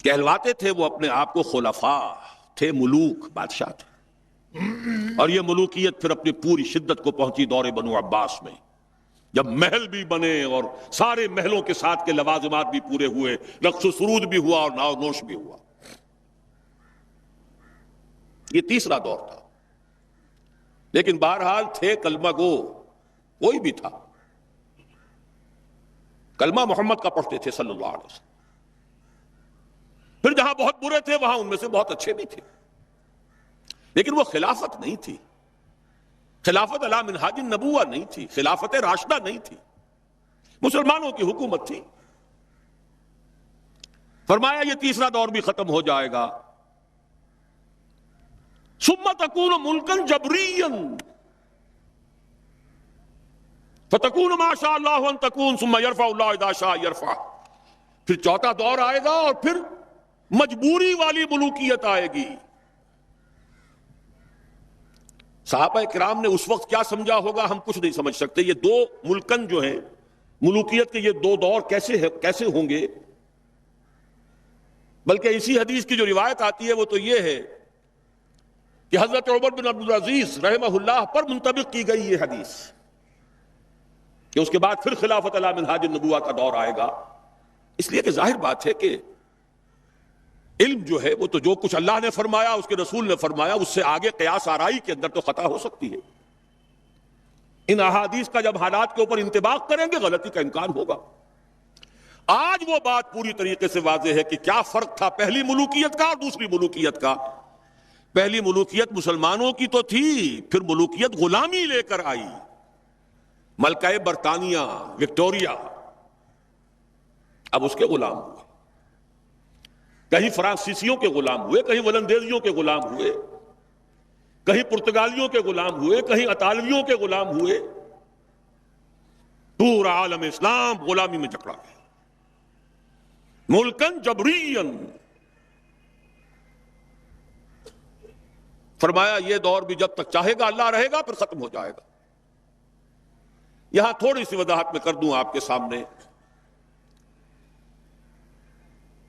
کہلواتے تھے وہ اپنے آپ کو خلفاء تھے، ملوک، بادشاہ تھے، اور یہ ملوکیت پھر اپنی پوری شدت کو پہنچی دور بنو عباس میں، جب محل بھی بنے اور سارے محلوں کے ساتھ کے لوازمات بھی پورے ہوئے، رقص و سرود بھی ہوا اور ناؤ نوش بھی ہوا۔ یہ تیسرا دور تھا، لیکن بہرحال تھے کلمہ گو، کوئی بھی تھا، کلمہ محمد کا پڑھتے تھے صلی اللہ علیہ وسلم۔ پھر جہاں بہت برے تھے وہاں ان میں سے بہت اچھے بھی تھے، لیکن وہ خلافت نہیں تھی، خلافت علی منہاج النبوہ نہیں تھی، خلافت راشدہ نہیں تھی، مسلمانوں کی حکومت تھی۔ فرمایا یہ تیسرا دور بھی ختم ہو جائے گا۔ ثم تکون ملکا جبریا فتکون ما شاء اللہ ان تکون ثم یرفع اللہ اذا شاء یرفع۔ پھر چوتھا دور آئے گا اور پھر مجبوری والی ملوکیت آئے گی۔ صحابہ کرام نے اس وقت کیا سمجھا ہوگا ہم کچھ نہیں سمجھ سکتے۔ یہ 2 ملکن جو ہیں ملوکیت کے، یہ 2 دور کیسے ہوں گے؟ بلکہ اسی حدیث کی جو روایت آتی ہے وہ تو یہ ہے کہ حضرت عمر بن عبدالعزیز رحمہ اللہ پر منطبق کی گئی یہ حدیث کہ اس کے بعد پھر خلافت علی منہاج النبوہ کا دور آئے گا، اس لیے کہ ظاہر بات ہے کہ علم جو ہے وہ تو جو کچھ اللہ نے فرمایا، اس کے رسول نے فرمایا، اس سے آگے قیاس آرائی کے اندر تو خطا ہو سکتی ہے۔ ان احادیث کا جب حالات کے اوپر انطباق کریں گے غلطی کا امکان ہوگا۔ آج وہ بات پوری طریقے سے واضح ہے کہ کیا فرق تھا پہلی ملوکیت کا اور دوسری ملوکیت کا۔ پہلی ملوکیت مسلمانوں کی تو تھی، پھر ملوکیت غلامی لے کر آئی، ملکہ برطانیہ وکٹوریا اب اس کے غلام ہوئے، کہیں فرانسیسیوں کے غلام ہوئے، کہیں ولندیزیوں کے غلام ہوئے، کہیں پرتگالیوں کے غلام ہوئے، کہیں اطالویوں کے غلام ہوئے، پورا عالم اسلام غلامی میں جکڑا گیا، ملکن جبرین۔ فرمایا یہ دور بھی جب تک چاہے گا اللہ رہے گا، پھر ختم ہو جائے گا۔ یہاں تھوڑی سی وضاحت میں کر دوں آپ کے سامنے،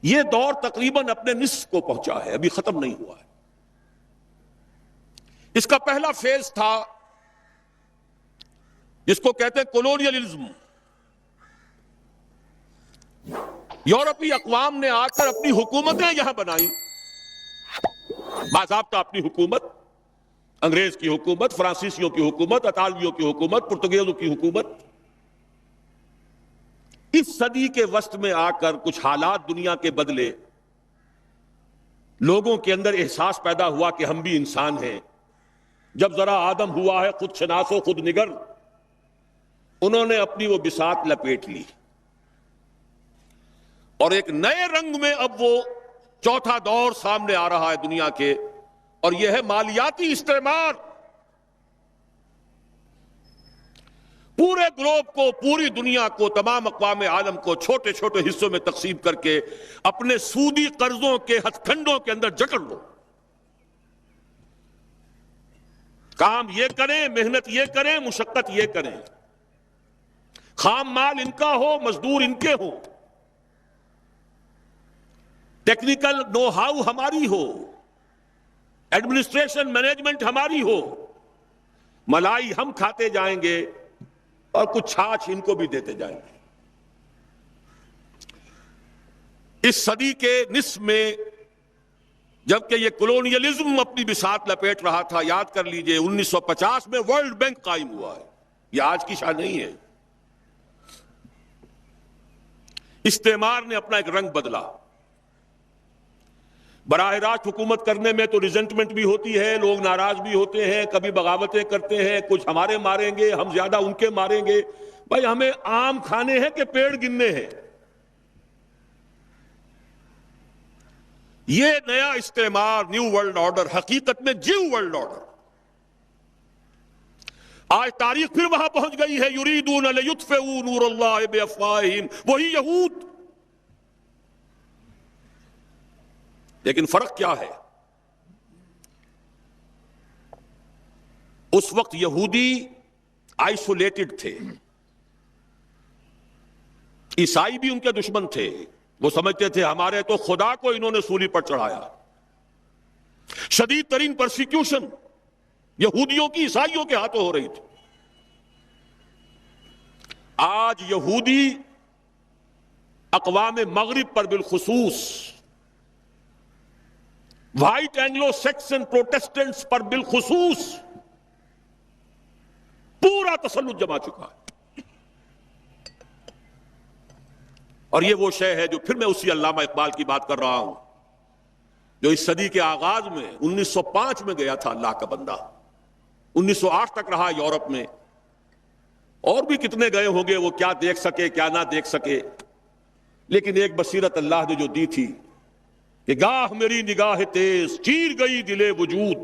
یہ دور تقریباً اپنے نصف کو پہنچا ہے، ابھی ختم نہیں ہوا ہے۔ اس کا پہلا فیز تھا جس کو کہتے ہیں کولونیلزم، یورپی اقوام نے آ کر اپنی حکومتیں یہاں بنائی، باضابطہ اپنی حکومت، انگریز کی حکومت، فرانسیسیوں کی حکومت، اطالویوں کی حکومت، پرتگیزوں کی حکومت۔ اس صدی کے وسط میں آ کر کچھ حالات دنیا کے بدلے، لوگوں کے اندر احساس پیدا ہوا کہ ہم بھی انسان ہیں۔ جب ذرا آدم ہوا ہے خود شناس و خود نگر، انہوں نے اپنی وہ بساط لپیٹ لی، اور ایک نئے رنگ میں اب وہ چوتھا دور سامنے آ رہا ہے دنیا کے، اور یہ ہے مالیاتی استعمار۔ پورے گلوب کو، پوری دنیا کو، تمام اقوام عالم کو چھوٹے چھوٹے حصوں میں تقسیم کر کے اپنے سودی قرضوں کے ہتھ کنڈوں کے اندر جکڑ لو۔ کام یہ کریں، محنت یہ کریں، مشقت یہ کریں، خام مال ان کا ہو، مزدور ان کے ہوں، ٹیکنیکل نو ہاؤ ہماری ہو، ایڈمنسٹریشن مینجمنٹ ہماری ہو، ملائی ہم کھاتے جائیں گے اور کچھ چھاچھ ان کو بھی دیتے جائیں گے۔ اس صدی کے نصف میں جبکہ یہ کولونیلزم اپنی بساط لپیٹ رہا تھا، یاد کر لیجئے 1950 میں ورلڈ بینک قائم ہوا ہے، یہ آج کی شان نہیں ہے۔ استعمار نے اپنا ایک رنگ بدلا۔ براہ راست حکومت کرنے میں تو ریزنٹمنٹ بھی ہوتی ہے، لوگ ناراض بھی ہوتے ہیں، کبھی بغاوتیں کرتے ہیں، کچھ ہمارے ماریں گے، ہم زیادہ ان کے ماریں گے۔ بھائی ہمیں آم کھانے ہیں کہ پیڑ گننے ہیں؟ یہ نیا استعمار، نیو ورلڈ آرڈر، حقیقت میں جیو ورلڈ آرڈر، آج تاریخ پھر وہاں پہنچ گئی ہے۔ یریدون لیطفئوا نور اللہ بافواہہم، وہی یہود۔ لیکن فرق کیا ہے؟ اس وقت یہودی آئسولیٹڈ تھے، عیسائی بھی ان کے دشمن تھے، وہ سمجھتے تھے ہمارے تو خدا کو انہوں نے سولی پر چڑھایا۔ شدید ترین پرسیکیوشن یہودیوں کی عیسائیوں کے ہاتھوں ہو رہی تھی۔ آج یہودی اقوام مغرب پر بالخصوص، وائٹ اینگلو سیکسن پروٹیسٹنٹس پر بالخصوص پورا تسلط جما چکا ہے۔ اور یہ وہ شے ہے جو پھر میں اسی علامہ اقبال کی بات کر رہا ہوں، جو اس صدی کے آغاز میں 1905 میں گیا تھا اللہ کا بندہ، 1908 تک رہا یورپ میں، اور بھی کتنے گئے ہوں گے، وہ کیا دیکھ سکے کیا نہ دیکھ سکے، لیکن ایک بصیرت اللہ نے جو دی تھی کہ گاہ میری نگاہ تیز چیر گئی دل وجود،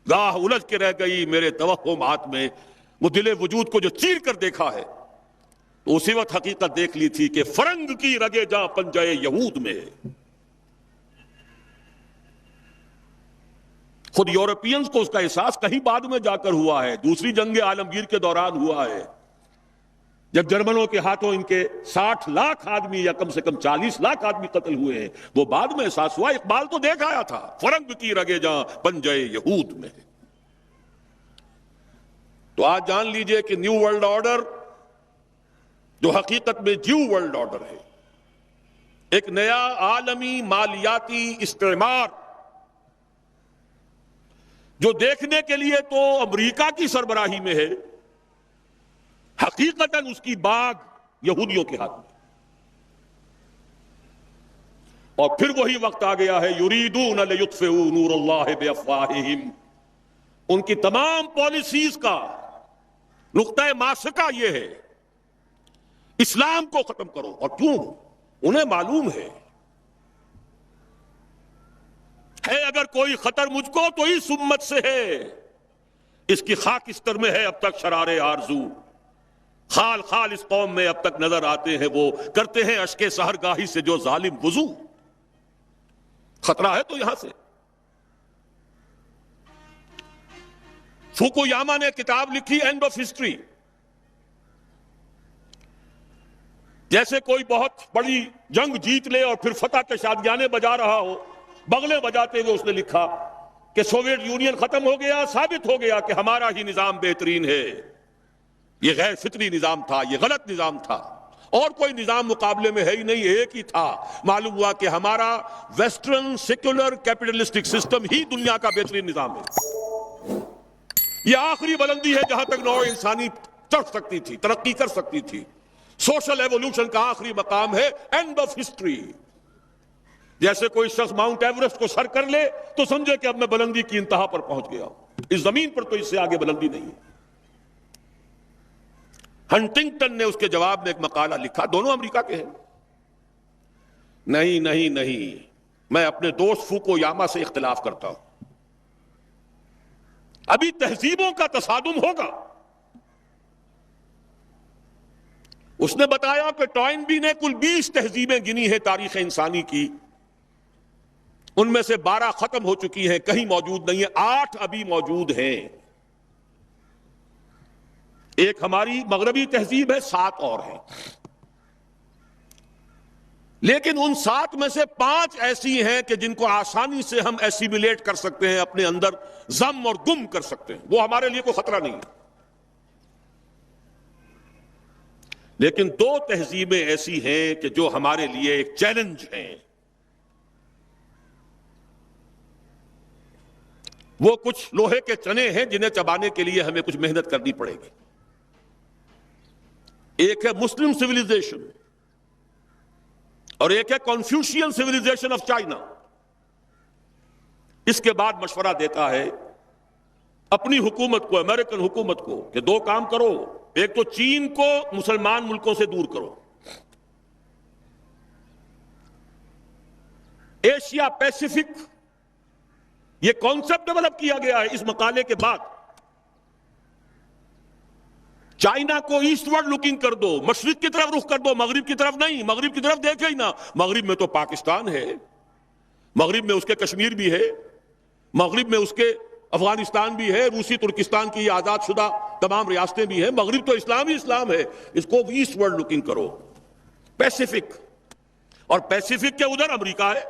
گاہ الجھ کے رہ گئی میرے توہمات میں، وہ دل وجود کو جو چیر کر دیکھا ہے تو اسی وقت حقیقت دیکھ لی تھی کہ فرنگ کی رگے جاں پنجے یہود میں ہے۔ خود یورپینز کو اس کا احساس کہیں بعد میں جا کر ہوا ہے، دوسری جنگ عالمگیر کے دوران ہوا ہے، جب جرمنوں کے ہاتھوں ان کے 60 لاکھ آدمی یا کم سے کم 40 لاکھ آدمی قتل ہوئے ہیں، وہ بعد میں احساس ہوا۔ اقبال تو دیکھ آیا تھا، فرنگ کی رگے جاں پنجے یہود میں ہے۔ تو آج جان لیجئے کہ نیو ورلڈ آرڈر جو حقیقت میں جیو ورلڈ آرڈر ہے، ایک نیا عالمی مالیاتی استعمار، جو دیکھنے کے لیے تو امریکہ کی سربراہی میں ہے، حقیقتاً اس کی باغ یہودیوں کے ہاتھ میں۔ اور پھر وہی وقت آ گیا ہے، یریدون لیطفئوا نور اللہ بافواہہم، ان کی تمام پالیسیز کا نقطہ ماسکہ یہ ہے اسلام کو ختم کرو۔ اور کیوں؟ انہیں معلوم ہے اگر کوئی خطر مجھ کو تو اس امت سے ہے، اس کی خاکستر میں ہے اب تک شرار آرزو، خال خال اس قوم میں اب تک نظر آتے ہیں، وہ کرتے ہیں اشک سحرگاہی سے جو ظالم وضو۔ خطرہ ہے تو یہاں سے۔ فوکویاما نے کتاب لکھی اینڈ آف ہسٹری، جیسے کوئی بہت بڑی جنگ جیت لے اور پھر فتح کے شادیانے بجا رہا ہو، بغلے بجاتے ہوئے اس نے لکھا کہ سوویت یونین ختم ہو گیا، ثابت ہو گیا کہ ہمارا ہی نظام بہترین ہے، یہ غیر فطری نظام تھا، یہ غلط نظام تھا، اور کوئی نظام مقابلے میں ہے ہی نہیں، ایک ہی تھا۔ معلوم ہوا کہ ہمارا ویسٹرن سیکولر کیپٹلسٹک سسٹم ہی دنیا کا بہترین نظام ہے۔ یہ آخری بلندی ہے جہاں تک نوع انسانی چڑھ سکتی تھی، ترقی کر سکتی تھی۔ سوشل ایوولوشن کا آخری مقام ہے اینڈ آف ہسٹری۔ جیسے کوئی شخص ماؤنٹ ایوریسٹ کو سر کر لے تو سمجھے کہ اب میں بلندی کی انتہا پر پہنچ گیا ہوں، اس زمین پر تو اس سے آگے بلندی نہیں ہے۔ ہنٹنگٹن نے اس کے جواب میں ایک مقالہ لکھا، دونوں امریکہ کے ہیں۔ نہیں نہیں نہیں، میں اپنے دوست فوکویاما سے اختلاف کرتا ہوں۔ ابھی تہذیبوں کا تصادم ہوگا۔ اس نے بتایا کہ ٹوائنبی نے کل 20 تہذیبیں گنی ہیں تاریخ انسانی کی، ان میں سے 12 ختم ہو چکی ہیں، کہیں موجود نہیں ہیں، 8 ابھی موجود ہیں۔ ایک ہماری مغربی تہذیب ہے، 7 اور ہیں، لیکن ان 7 میں سے 5 ایسی ہیں کہ جن کو آسانی سے ہم ایسیمیلیٹ کر سکتے ہیں، اپنے اندر ضم اور گم کر سکتے ہیں، وہ ہمارے لیے کوئی خطرہ نہیں ہے۔ لیکن 2 تہذیبیں ایسی ہیں کہ جو ہمارے لیے ایک چیلنج ہیں۔ وہ کچھ لوہے کے چنے ہیں جنہیں چبانے کے لیے ہمیں کچھ محنت کرنی پڑے گی۔ ایک ہے مسلم سویلائزیشن اور ایک ہے کنفیوشین سویلائزیشن آف چائنا۔ اس کے بعد مشورہ دیتا ہے اپنی حکومت کو، امریکن حکومت کو، کہ 2 کام کرو۔ ایک تو چین کو مسلمان ملکوں سے دور کرو، ایشیا پیسیفک یہ کانسیپٹ ڈیولپ کیا گیا ہے اس مقالے کے بعد۔ چائنا کو ایسٹ ورڈ لوکنگ کر دو، مشرق کی طرف رخ کر دو، مغرب کی طرف نہیں۔ مغرب کی طرف دیکھے ہی نہ، مغرب میں تو پاکستان ہے، مغرب میں اس کے کشمیر بھی ہے، مغرب میں اس کے افغانستان بھی ہے، روسی ترکستان کی آزاد شدہ تمام ریاستیں بھی ہیں۔ مغرب تو اسلام ہی اسلام ہے، اس کو ایسٹ ورڈ لوکنگ کرو، پیسیفک۔ اور پیسیفک کے ادھر امریکہ ہے۔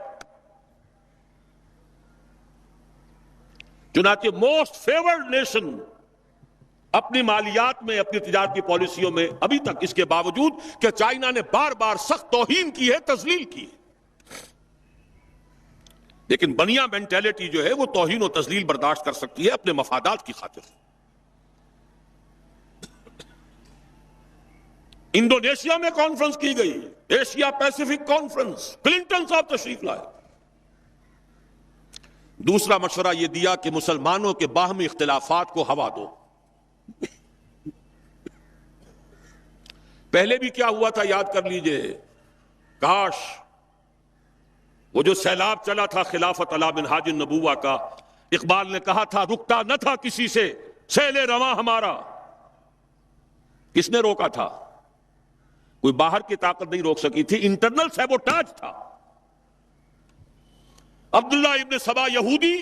چنانچہ موسٹ فیورڈ نیشن اپنی مالیات میں، اپنی تجارتی پالیسیوں میں ابھی تک، اس کے باوجود کہ چائنا نے بار بار سخت توہین کی ہے، تذلیل کی ہے، لیکن بنیا مینٹیلٹی جو ہے وہ توہین و تذلیل برداشت کر سکتی ہے اپنے مفادات کی خاطر۔ انڈونیشیا میں کانفرنس کی گئی، ایشیا پیسیفک کانفرنس، کلنٹن صاحب تشریف لائے۔ دوسرا مشورہ یہ دیا کہ مسلمانوں کے باہمی اختلافات کو ہوا دو۔ پہلے بھی کیا ہوا تھا یاد کر لیجئے، کاش وہ جو سیلاب چلا تھا خلافت علی منہاج النبوہ کا، اقبال نے کہا تھا رکتا نہ تھا کسی سے سیل رواں ہمارا۔ کس نے روکا تھا؟ کوئی باہر کی طاقت نہیں روک سکی تھی، انٹرنل سیبوٹاج تھا۔ عبداللہ ابن سبا یہودی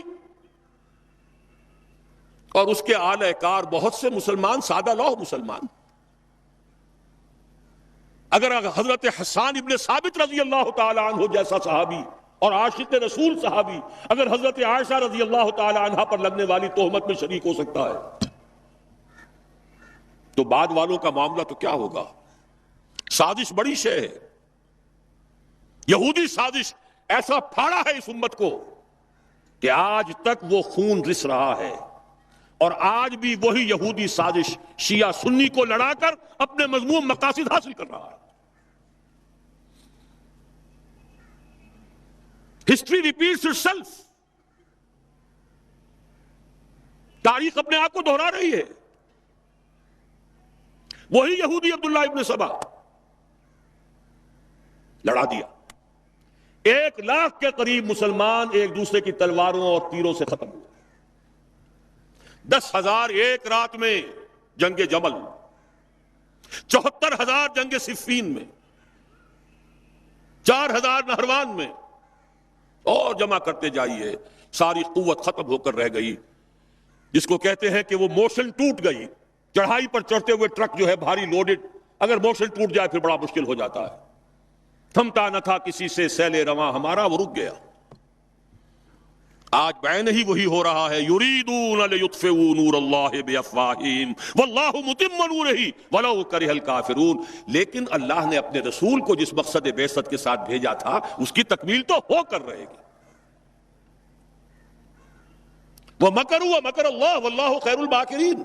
اور اس کے اعلی کار بہت سے مسلمان، سادہ لوح مسلمان۔ اگر حضرت حسان ابن ثابت رضی اللہ تعالی عنہ جیسا صحابی اور عاشق رسول صحابی اگر حضرت عائشہ رضی اللہ تعالی عنہ پر لگنے والی تہمت میں شریک ہو سکتا ہے تو بعد والوں کا معاملہ تو کیا ہوگا؟ سازش بڑی شے ہے۔ یہودی سازش ایسا پھاڑا ہے اس امت کو کہ آج تک وہ خون رس رہا ہے، اور آج بھی وہی یہودی سازش شیعہ سنی کو لڑا کر اپنے مذموم مقاصد حاصل کر رہا ہے۔ ہسٹری ریپیٹس اٹ سیلف، تاریخ اپنے آپ کو دہرا رہی ہے۔ وہی یہودی عبداللہ ابن سبا لڑا دیا، 1 لاکھ کے قریب مسلمان ایک دوسرے کی تلواروں اور تیروں سے ختم ہوئے۔ 10,000 ایک رات میں جنگ جمل، 74,000 جنگ صفین میں، 4,000 نہروان میں، اور جمع کرتے جائیے، ساری قوت ختم ہو کر رہ گئی، جس کو کہتے ہیں کہ وہ موشن ٹوٹ گئی۔ چڑھائی پر چڑھتے ہوئے ٹرک جو ہے بھاری لوڈڈ، اگر موشن ٹوٹ جائے پھر بڑا مشکل ہو جاتا ہے۔ تھمتا نہ تھا کسی سے سیل رواں ہمارا، وہ رک گیا۔ آج بعین ہی وہی ہو رہا ہے، یریدون لیطفئوا نور اللہ بافواہہم واللہ متم نورہ ولو کرہ الکافرون۔ لیکن اللہ نے اپنے رسول کو جس مقصد بعثت کے ساتھ بھیجا تھا اس کی تکمیل تو ہو کر رہے گی۔ وَمَكَرُوا وَمَكَرَ اللَّهُ وَاللَّهُ خَيْرُ الْمَاكِرِينَ۔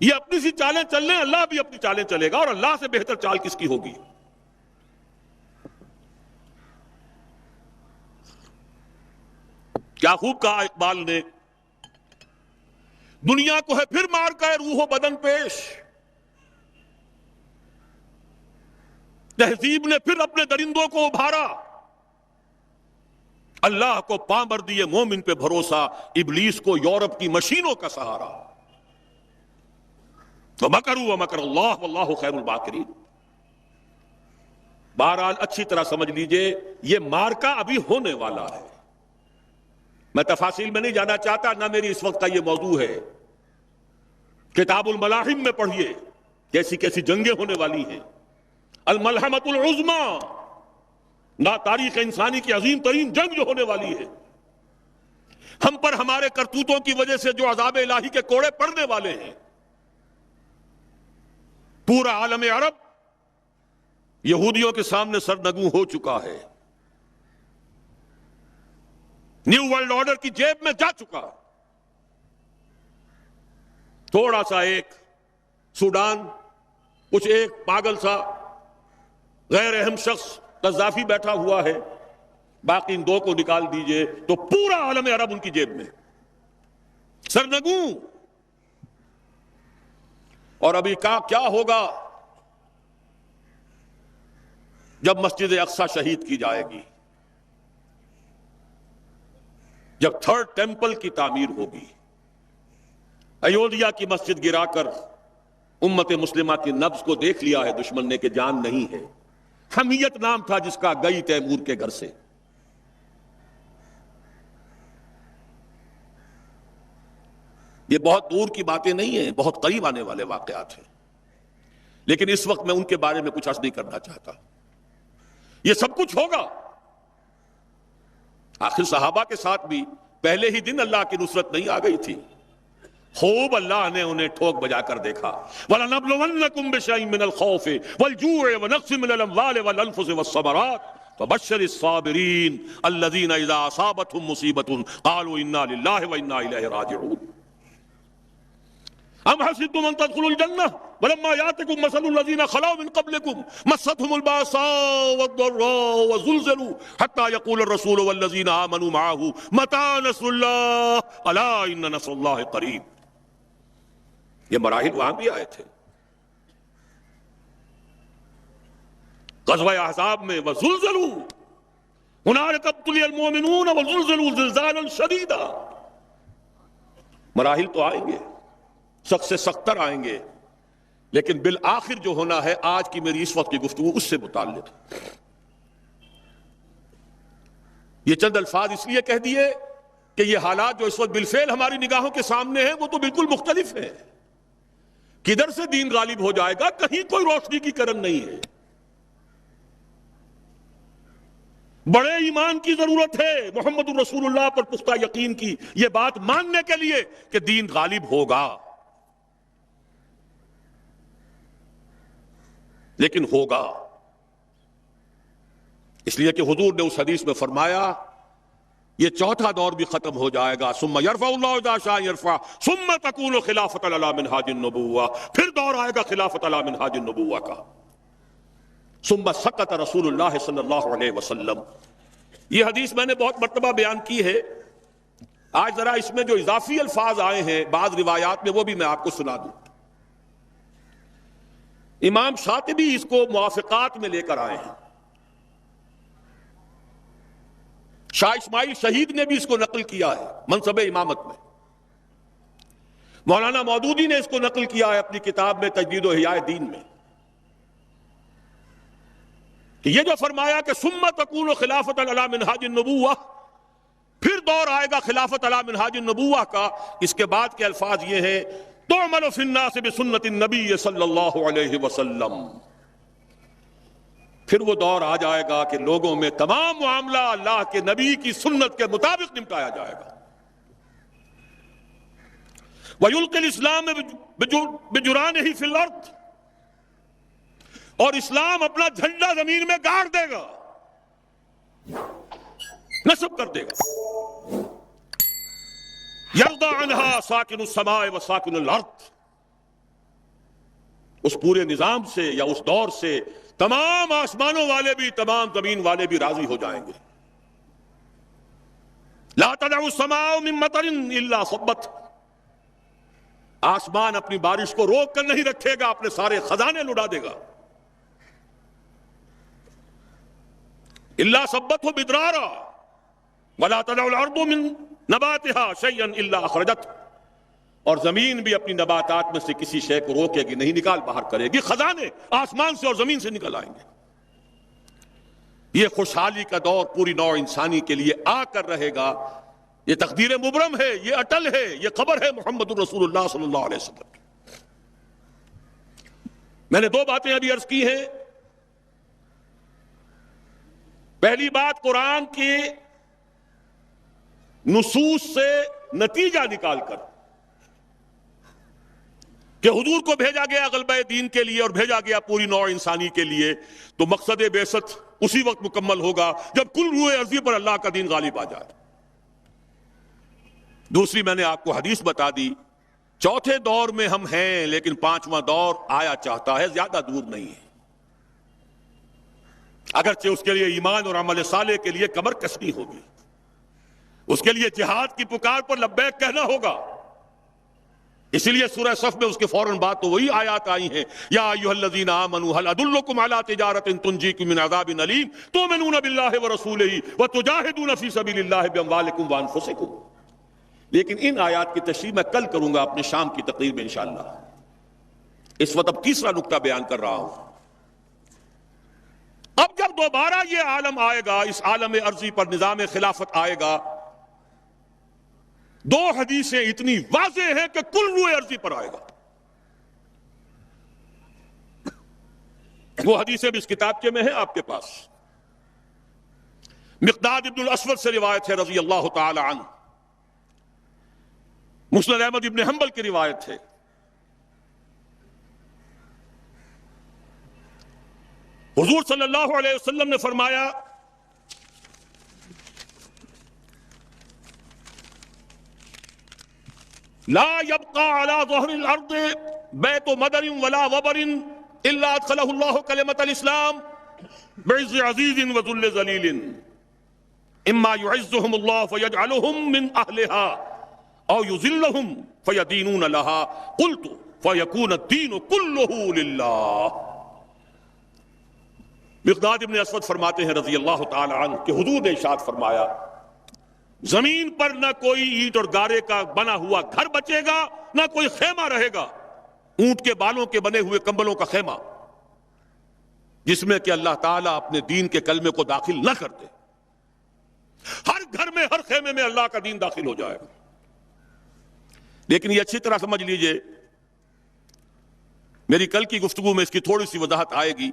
یہ اپنی سی چالیں چل رہے ہیں، اللہ بھی اپنی چالیں چلے گا، اور اللہ سے بہتر چال کس کی ہوگی؟ کیا خوب کہا اقبال نے، دنیا کو ہے پھر مار کا روح و بدن پیش، تہذیب نے پھر اپنے درندوں کو ابھارا، اللہ کو پامر دیے مومن پہ بھروسہ، ابلیس کو یورپ کی مشینوں کا سہارا۔ وَمَكَرُوا وَمَكَرَ اللَّهُ وَاللَّهُ خَيْرُ الْمَاكِرِينَ۔ بہرحال اچھی طرح سمجھ لیجئے یہ مارکا ابھی ہونے والا ہے۔ میں تفاصیل میں نہیں جانا چاہتا، نہ میری اس وقت کا یہ موضوع ہے۔ کتاب الملاحم میں پڑھیے کیسی کیسی جنگیں ہونے والی ہیں، الملحمۃ العظمیٰ، نہ تاریخ انسانی کی عظیم ترین جنگ جو ہونے والی ہے، ہم پر ہمارے کرتوتوں کی وجہ سے جو عذاب الہی کے کوڑے پڑنے والے ہیں۔ پورا عالم عرب یہودیوں کے سامنے سرنگوں ہو چکا ہے، نیو ورلڈ آرڈر کی جیب میں جا چکا۔ تھوڑا سا ایک سوڈان، کچھ ایک پاگل سا غیر اہم شخص قذافی بیٹھا ہوا ہے، باقی ان دو کو نکال دیجئے تو پورا عالم عرب ان کی جیب میں، سرنگوں۔ اور ابھی کیا ہوگا جب مسجد اقصی شہید کی جائے گی، جب تھرڈ ٹیمپل کی تعمیر ہوگی، ایودھیا کی مسجد گرا کر امت مسلمہ کی نبض کو دیکھ لیا ہے دشمن نے کہ جان نہیں ہے۔ حمیت نام تھا جس کا، گئی تیمور کے گھر سے۔ یہ بہت دور کی باتیں نہیں ہیں، بہت قریب آنے والے واقعات ہیں، لیکن اس وقت میں ان کے بارے میں کچھ عرض نہیں کرنا چاہتا۔ یہ سب کچھ ہوگا۔ آخر صحابہ کے ساتھ بھی پہلے ہی دن اللہ کی نصرت نہیں آ گئی تھی، خوب اللہ نے انہیں ٹھوک بجا کر دیکھا۔ وَلَنَبْلُوَنَّكُمْ بِشَيْءٍ مِّنَ الْخَوْفِ وَالْجُوعِ وَنَقْصٍ مِّنَ الْأَمْوَالِ وَالْأَنفُسِ وَالثَّمَرَاتِ وَبَشِّرِ الصَّابِرِينَ الَّذِينَ إِذَا أَصَابَتْهُمْ مُصِيبَةٌ قَالُوا إِنَّا لِلَّهِ وَإِنَّا إِلَيْهِ رَاجِعُونَ۔ أَمْ حَسِبْتُمْ أَن تَدْخُلُوا الْجَنَّةَ وَلَمَّا يَأْتِكُم مَّثَلُ الَّذِينَ خَلَوْا مِن قَبْلِكُم مَّسَّتْهُمُ الْبَأْسَاءُ وَالضَّرَّاءُ وَزُلْزِلُوا حَتَّىٰ يَقُولَ الرَّسُولُ وَالَّذِينَ آمَنُوا مَعَهُ مَتَىٰ نَصْرُ اللَّهِ أَلَا إِنَّ نَصْرَ اللَّهِ قَرِيبٌ۔ یہ مراحل وہاں بھی آئے تھے۔ غزوہ احزاب میں وَزُلْزِلُوا هُنَالِكَ ابْتُلِيَ الْمُؤْمِنُونَ وَزُلْزِلُوا زِلْزَالًا شَدِيدًا۔ مراحل تو آئیں گے، سخت سے سختر آئیں گے، لیکن بالآخر جو ہونا ہے، آج کی میری اس وقت کی گفتگو اس سے متعلق۔ یہ چند الفاظ اس لیے کہہ دیے کہ یہ حالات جو اس وقت بالفعل ہماری نگاہوں کے سامنے ہیں وہ تو بالکل مختلف ہیں۔ کدھر سے دین غالب ہو جائے گا، کہیں کوئی روشنی کی کرن نہیں ہے۔ بڑے ایمان کی ضرورت ہے، محمد رسول اللہ پر پختہ یقین کی، یہ بات ماننے کے لیے کہ دین غالب ہوگا، لیکن ہوگا اس لیے کہ حضور نے اس حدیث میں فرمایا یہ چوتھا دور بھی ختم ہو جائے گا، ثم یرفع اللہ اذا شاء یرفع ثم تکون خلافۃ علی منہاج النبوہ، پھر دور آئے گا خلافت علی منہاج النبوہ کا۔ ثم سکت رسول اللہ صلی اللہ علیہ وسلم۔ یہ حدیث میں نے بہت مرتبہ بیان کی ہے، آج ذرا اس میں جو اضافی الفاظ آئے ہیں بعض روایات میں وہ بھی میں آپ کو سنا دوں۔ امام شاطبی اس کو موافقات میں لے کر آئے ہیں، شاہ اسماعیل شہید نے بھی اس کو نقل کیا ہے منصب امامت میں، مولانا مودودی نے اس کو نقل کیا ہے اپنی کتاب میں تجدید و احیاء دین میں، کہ یہ جو فرمایا کہ ثم تکون خلافت علی منہاج النبوہ، پھر دور آئے گا خلافت علی منہاج النبوہ کا، اس کے بعد کے الفاظ یہ ہیں تعمل فی الناس بسنت النبی صلی اللہ علیہ وسلم، پھر وہ دور آ جائے گا کہ لوگوں میں تمام معاملہ اللہ کے نبی کی سنت کے مطابق نمٹایا جائے گا. وَيُلْقِي الْإِسْلَامَ بِجُرَانِهِ فِي الْأَرْضِ، اور اسلام اپنا جھنڈا زمین میں گاڑ دے گا، نصب کر دے گا. يَرْضَى عَنْهَا سَاكِنُ السَّمَاءِ وَسَاكِنُ الْأَرْضِ، اس پورے نظام سے یا اس دور سے تمام آسمانوں والے بھی تمام زمین والے بھی راضی ہو جائیں گے. لا تدع السماء من مطر الا صبت، آسمان اپنی بارش کو روک کر نہیں رکھے گا، اپنے سارے خزانے لٹا دے گا. الا صبته بدرارا ولا تدع الارض من نباتها شيئا الا اخرجت، اور زمین بھی اپنی نباتات میں سے کسی شے کو روکے گی نہیں، نکال باہر کرے گی. خزانے آسمان سے اور زمین سے نکل آئیں گے. یہ خوشحالی کا دور پوری نوع انسانی کے لیے آ کر رہے گا. یہ تقدیر مبرم ہے، یہ اٹل ہے، یہ خبر ہے محمد الرسول اللہ صلی اللہ علیہ وسلم. میں نے 2 باتیں ابھی عرض کی ہیں. پہلی بات، قرآن کے نصوص سے نتیجہ نکال کر کہ حضور کو بھیجا گیا غلبہ دین کے لیے اور بھیجا گیا پوری نوع انسانی کے لیے، تو مقصد بعثت اسی وقت مکمل ہوگا جب کل روئے ارضی پر اللہ کا دین غالب آ جائے. دوسری، میں نے آپ کو حدیث بتا دی، چوتھے دور میں ہم ہیں لیکن 5واں دور آیا چاہتا ہے، زیادہ دور نہیں ہے. اگرچہ اس کے لیے ایمان اور عمل صالح کے لیے کمر کسنی ہوگی، اس کے لیے جہاد کی پکار پر لبیک کہنا ہوگا. اسی لیے سورہ صف میں اس کے فوراً بعد تو وہی آیات آئی ہیں، یا ایھا الذین آمنوا ھل ادلکم علی تجارۃ تنجیکم من عذاب الیم تؤمنون باللہ ورسولہ وتجاہدون فی سبیل اللہ باموالکم وانفسکم. لیکن ان آیات کی تشریح میں کل کروں گا اپنے شام کی تقریر میں انشاءاللہ. اس وقت اب تیسرا نکتہ بیان کر رہا ہوں. اب جب دوبارہ یہ عالم آئے گا، اس عالم ارضی پر نظام خلافت آئے گا، 2 حدیثیں اتنی واضح ہیں کہ کل روئے ارضی پر آئے گا. وہ حدیثیں بھی اس کتابچے میں ہیں آپ کے پاس. مقداد ابن الاسود سے روایت ہے رضی اللہ تعالی عنہ. مسند احمد ابن حنبل کی روایت ہے. حضور صلی اللہ علیہ وسلم نے فرمایا، لا يبقى على ظهر الارض بيت مدر ولا وبر الا ادخله الله كلمة الاسلام بعز عزيز وذل ذليل اما يعزهم الله فيجعلهم من اهلها او يذلهم فيدينون لها قلت فيكون الدين كله لله. مقداد ابن اسود فرماتے ہیں رضی اللہ تعالی عنہ کہ حضور نے ارشاد فرمایا، زمین پر نہ کوئی اینٹ اور گارے کا بنا ہوا گھر بچے گا، نہ کوئی خیمہ رہے گا، اونٹ کے بالوں کے بنے ہوئے کمبلوں کا خیمہ، جس میں کہ اللہ تعالیٰ اپنے دین کے کلمے کو داخل نہ کر دے. ہر گھر میں، ہر خیمے میں اللہ کا دین داخل ہو جائے گا. لیکن یہ اچھی طرح سمجھ لیجئے، میری کل کی گفتگو میں اس کی تھوڑی سی وضاحت آئے گی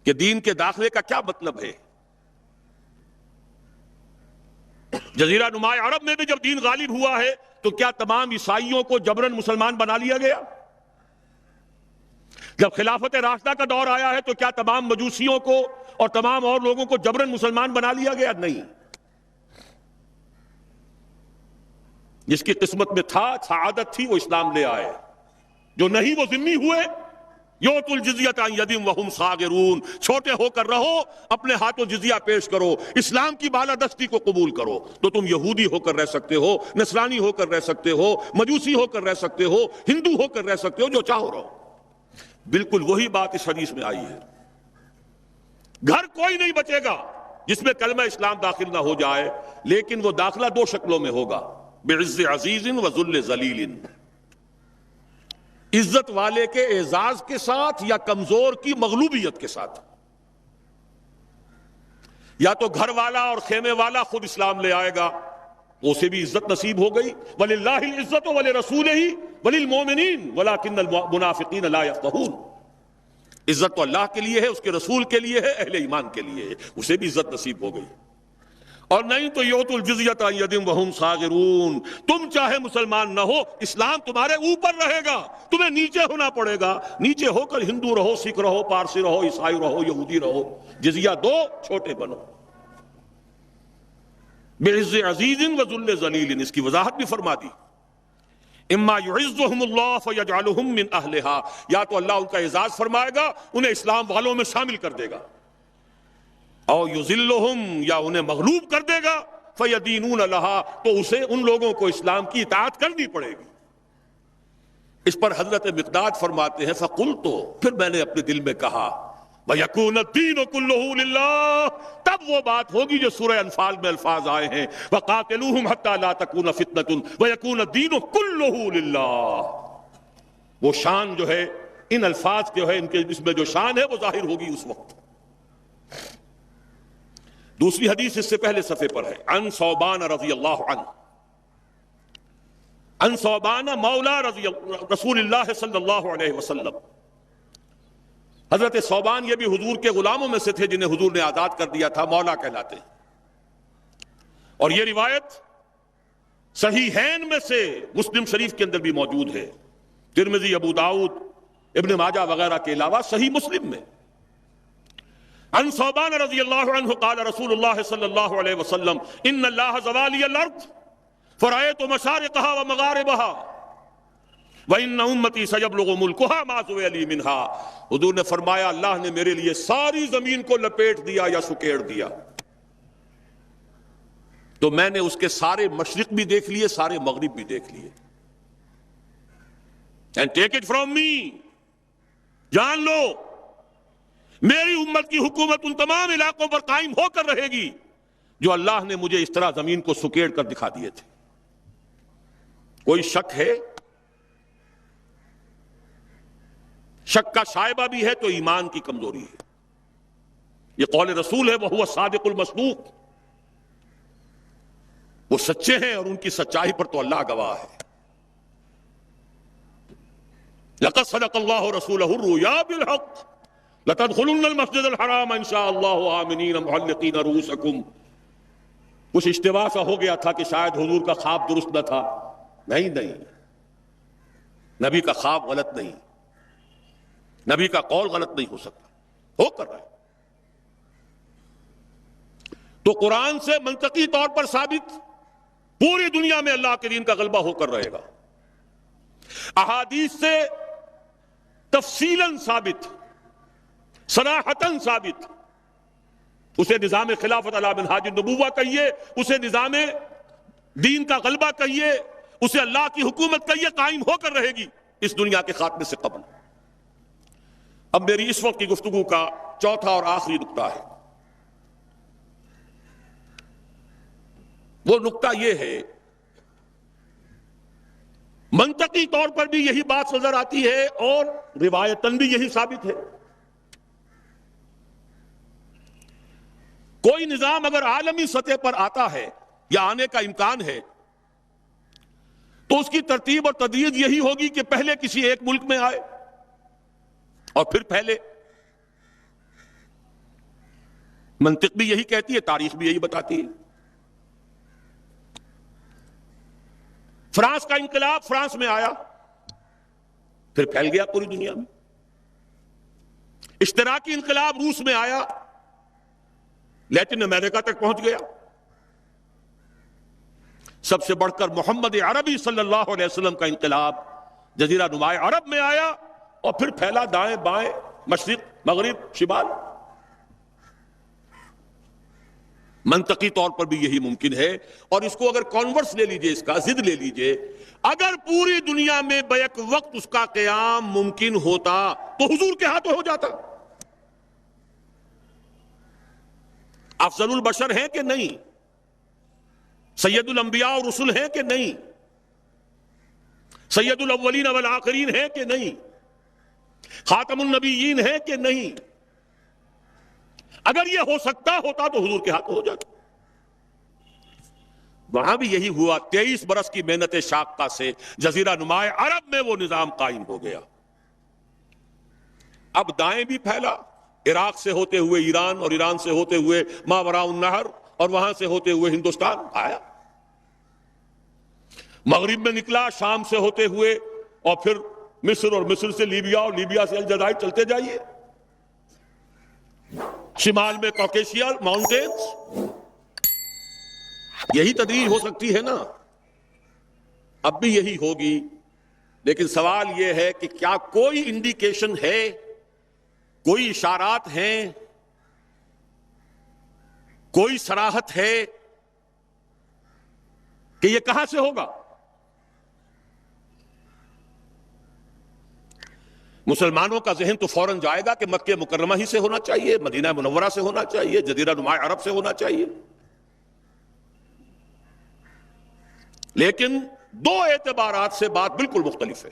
کہ دین کے داخلے کا کیا مطلب ہے. جزیرہ نما عرب میں بھی جب دین غالب ہوا ہے تو کیا تمام عیسائیوں کو جبرن مسلمان بنا لیا گیا؟ جب خلافت راشدہ کا دور آیا ہے تو کیا تمام مجوسیوں کو اور تمام اور لوگوں کو جبرن مسلمان بنا لیا گیا؟ نہیں. جس کی قسمت میں تھا، سعادت تھی، وہ اسلام لے آئے. جو نہیں وہ ذمہ ہوئے. یؤتوا الجزیۃ عن ید وہم صاغرون، چھوٹے ہو کر رہو، اپنے ہاتھوں جزیہ پیش کرو، اسلام کی بالادستی کو قبول کرو. تو تم یہودی ہو کر رہ سکتے ہو، نصرانی ہو کر رہ سکتے ہو، مجوسی ہو کر رہ سکتے ہو، ہندو ہو کر رہ سکتے ہو، جو چاہو رہو. بالکل وہی بات اس حدیث میں آئی ہے. گھر کوئی نہیں بچے گا جس میں کلمہ اسلام داخل نہ ہو جائے، لیکن وہ داخلہ 2 شکلوں میں ہوگا، بعز عزیز و ذل ذلیل. عزت والے کے اعزاز کے ساتھ یا کمزور کی مغلوبیت کے ساتھ. یا تو گھر والا اور خیمے والا خود اسلام لے آئے گا، اسے بھی عزت نصیب ہو گئی. وَلِلَّهِ الْعِزَّةُ وَلِرَسُولِهِ وَلِلْمُؤْمِنِينَ وَلَكِنَّ الْمُنَافِقِينَ لَا يَفْقَهُونَ. عزت تو اللہ کے لیے ہے، اس کے رسول کے لیے ہے، اہل ایمان کے لیے ہے، اسے بھی عزت نصیب ہو گئی۔ اور نہیں تو یؤتوا الجزیۃ عن ید وہم صاغرون، تم چاہے مسلمان نہ ہو، اسلام تمہارے اوپر رہے گا، تمہیں نیچے ہونا پڑے گا، نیچے ہو کر ہندو رہو، سکھ رہو، پارسی رہو، عیسائی رہو، یہودی رہو، جزیہ دو، چھوٹے بنو۔ بعز عزیز وذل ذلیل، اس کی وضاحت بھی فرما دی۔ اما یعزهم اللہ فیجعلهم من اہلها، یا تو اللہ ان کا اعزاز فرمائے گا، انہیں اسلام والوں میں شامل کر دے گا، او یذلهم، یا انہیں مغلوب کر دے گا، فیدینون لها، تو اسے ان لوگوں کو اسلام کی اطاعت کرنی پڑے گی۔ اس پر حضرت مقداد فرماتے ہیں فقلت، پھر میں نے اپنے دل میں کہا وَيَكُونَ الدِّينُ كُلُّهُ لِلَّهِ، تب وہ بات ہوگی جو سورہ انفال میں الفاظ آئے ہیں وَقَاتِلُوهُمْ حَتَّى لَا تَكُونَ فِتْنَةٌ وَيَكُونَ الدِّينُ كُلُّهُ لِلَّهِ۔ وہ شان جو ہے ان الفاظ کے ہے، ان کے اس میں جو شان ہے وہ ظاہر ہوگی اس وقت۔ دوسری حدیث اس سے پہلے صفحے پر ہے، عن ثوبان رضی اللہ عنہ، عن ثوبان مولا رسول اللہ صلی اللہ علیہ وسلم۔ حضرت ثوبان یہ بھی حضور کے غلاموں میں سے تھے جنہیں حضور نے آزاد کر دیا تھا، مولا کہلاتے ہیں۔ اور یہ روایت صحیحین میں سے مسلم شریف کے اندر بھی موجود ہے، ترمذی، ابو داؤد، ابن ماجہ وغیرہ کے علاوہ صحیح مسلم میں۔ عن ثوبان رضی اللہ عنہ قال رسول اللہ صلی اللہ علیہ وسلم ان اللہ زوالی الارض فرأیت مشارقها ومغاربها وان امتی سیبلغ ملکها ما زویلی منها، حضور نے فرمایا اللہ نے میرے لیے ساری زمین کو لپیٹ دیا یا سکیڑ دیا، تو میں نے اس کے سارے مشرق بھی دیکھ لیے، سارے مغرب بھی دیکھ لیے۔ And take it from me، جان لو میری امت کی حکومت ان تمام علاقوں پر قائم ہو کر رہے گی جو اللہ نے مجھے اس طرح زمین کو سکیڑ کر دکھا دیے تھے۔ کوئی شک ہے؟ شک کا شائبہ بھی ہے تو ایمان کی کمزوری ہے۔ یہ قول رسول ہے، وہو الصادق المصدوق، وہ سچے ہیں اور ان کی سچائی پر تو اللہ گواہ ہے۔ لقد صدق اللہ رسولہ الرؤیا بالحق لتدخلن المسجد الحرام ان شاء اللہ آمنین محلقین رؤوسکم۔ کچھ اشتباہ سا ہو گیا تھا کہ شاید حضور کا خواب درست نہ تھا، نہیں، نبی کا خواب غلط نہیں، نبی کا قول غلط نہیں ہو سکتا، ہو کر رہا ہے۔ تو قرآن سے منطقی طور پر ثابت پوری دنیا میں اللہ کے دین کا غلبہ ہو کر رہے گا، احادیث سے تفصیلاً ثابت، صراحتاً ثابت۔ اسے نظام خلافت علی منہاج النبوہ کہیے، اسے نظام دین کا غلبہ کہیے، اسے اللہ کی حکومت کہیے، قائم ہو کر رہے گی اس دنیا کے خاتمے سے قبل۔ اب میری اس وقت کی گفتگو کا چوتھا اور آخری نقطہ ہے، وہ نقطہ یہ ہے، منطقی طور پر بھی یہی بات نظر آتی ہے اور روایتاً بھی یہی ثابت ہے۔ کوئی نظام اگر عالمی سطح پر آتا ہے یا آنے کا امکان ہے تو اس کی ترتیب اور تدریج یہی ہوگی کہ پہلے کسی ایک ملک میں آئے اور پھر پھیلے۔ منطق بھی یہی کہتی ہے، تاریخ بھی یہی بتاتی ہے۔ فرانس کا انقلاب فرانس میں آیا، پھر پھیل گیا پوری دنیا میں۔ اشتراکی انقلاب روس میں آیا، لیٹن امریکہ تک پہنچ گیا۔ سب سے بڑھ کر محمد عربی صلی اللہ علیہ وسلم کا انقلاب جزیرہ نما عرب میں آیا اور پھر پھیلا دائیں بائیں، مشرق مغرب شمال۔ منطقی طور پر بھی یہی ممکن ہے، اور اس کو اگر کانورس لے لیجئے، اس کا ضد لے لیجئے، اگر پوری دنیا میں بیک وقت اس کا قیام ممکن ہوتا تو حضور کے ہاتھوں ہو جاتا۔ افضل البشر ہیں کہ نہیں؟ سید الانبیاء اور رسل ہیں کہ نہیں؟ سید الاولین والآخرین ہیں کہ نہیں؟ خاتم النبیین ہیں کہ نہیں؟ اگر یہ ہو سکتا ہوتا تو حضور کے ہاتھ ہو جاتا۔ وہاں بھی یہی ہوا، 23 برس کی محنت شاقہ سے جزیرہ نما عرب میں وہ نظام قائم ہو گیا۔ اب دائیں بھی پھیلا، عراق سے ہوتے ہوئے ایران اور ایران سے ہوتے ہوئے ماوراء النہر اور وہاں سے ہوتے ہوئے ہندوستان آیا، مغرب میں نکلا شام سے ہوتے ہوئے اور پھر مصر اور مصر سے لیبیا اور لیبیا سے الجزائر چلتے جائیے، شمال میں کوکیشیا ماؤنٹینز۔ یہی تدریج ہو سکتی ہے نا، اب بھی یہی ہوگی، لیکن سوال یہ ہے کہ کیا کوئی انڈیکیشن ہے، کوئی اشارات ہیں، کوئی صراحت ہے کہ یہ کہاں سے ہوگا؟ مسلمانوں کا ذہن تو فوراً جائے گا کہ مکہ مکرمہ ہی سے ہونا چاہیے، مدینہ منورہ سے ہونا چاہیے، جزیرہ نما عرب سے ہونا چاہیے، لیکن دو اعتبارات سے بات بالکل مختلف ہے،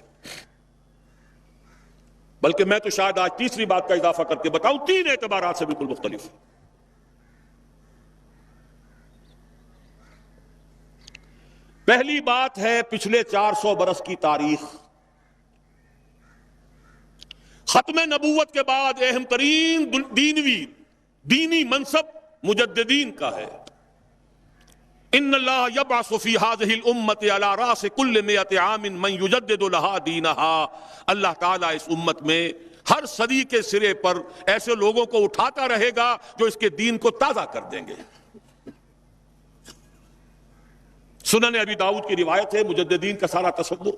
بلکہ میں تو شاید آج تیسری بات کا اضافہ کر کے بتاؤں، تین اعتبارات سے بالکل مختلف ہے۔ پہلی بات ہے پچھلے 400 برس کی تاریخ، ختم نبوت کے بعد اہم ترین دینی منصب مجددین کا ہے۔ ان اللہ یبعث فی هذه الامة على راس كل 100 عام من یجدد لها دینها، اللہ تعالیٰ اس امت میں ہر صدی کے سرے پر ایسے لوگوں کو اٹھاتا رہے گا جو اس کے دین کو تازہ کر دیں گے۔ سنن ابی داؤد کی روایت ہے، مجددین کا سارا تصور۔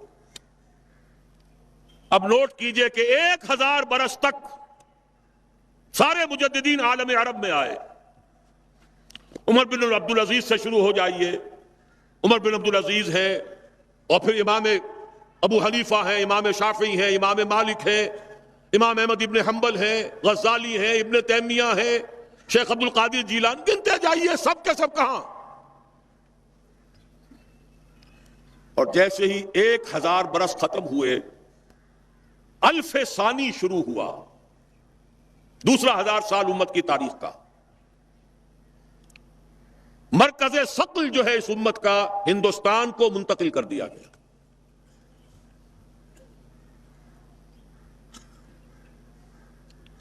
اب نوٹ کیجئے کہ 1000 برس تک سارے مجددین عالم عرب میں آئے، عمر بن عبدالعزیز سے شروع ہو جائیے، عمر بن عبدالعزیز ہے، اور پھر امام ابو حنیفہ ہیں، امام شافعی ہیں، امام مالک ہیں، امام احمد ابن حنبل ہیں، غزالی ہیں، ابن تیمیہ ہیں، شیخ عبد القادر جیلانی، گنتے جائیے، سب کے سب کہاں؟ اور جیسے ہی 1000 برس ختم ہوئے، الف ثانی شروع ہوا، دوسرا 1000 سال امت کی تاریخ کا۔ مرکز ثقل جو ہے اس امت کا ہندوستان کو منتقل کر دیا گیا۔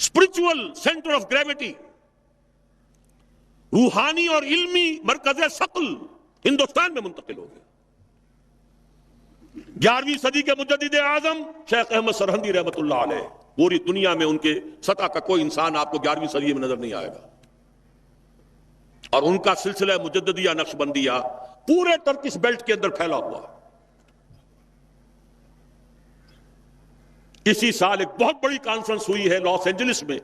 اسپرچول سینٹر آف گریوٹی، روحانی اور علمی مرکز ثقل ہندوستان میں منتقل ہو گیا۔ 11ویں صدی کے مجدد اعظم شیخ احمد سرہندی رحمۃ اللہ علیہ، پوری دنیا میں ان کے سطح کا کوئی انسان آپ کو 11ویں صدی میں نظر نہیں آئے گا، اور ان کا سلسلہ مجددیہ نقشبندیہ پورے ٹرکش بیلٹ کے اندر پھیلا ہوا۔ اسی سال ایک بہت بڑی کانفرنس ہوئی ہے لاس اینجلس میں،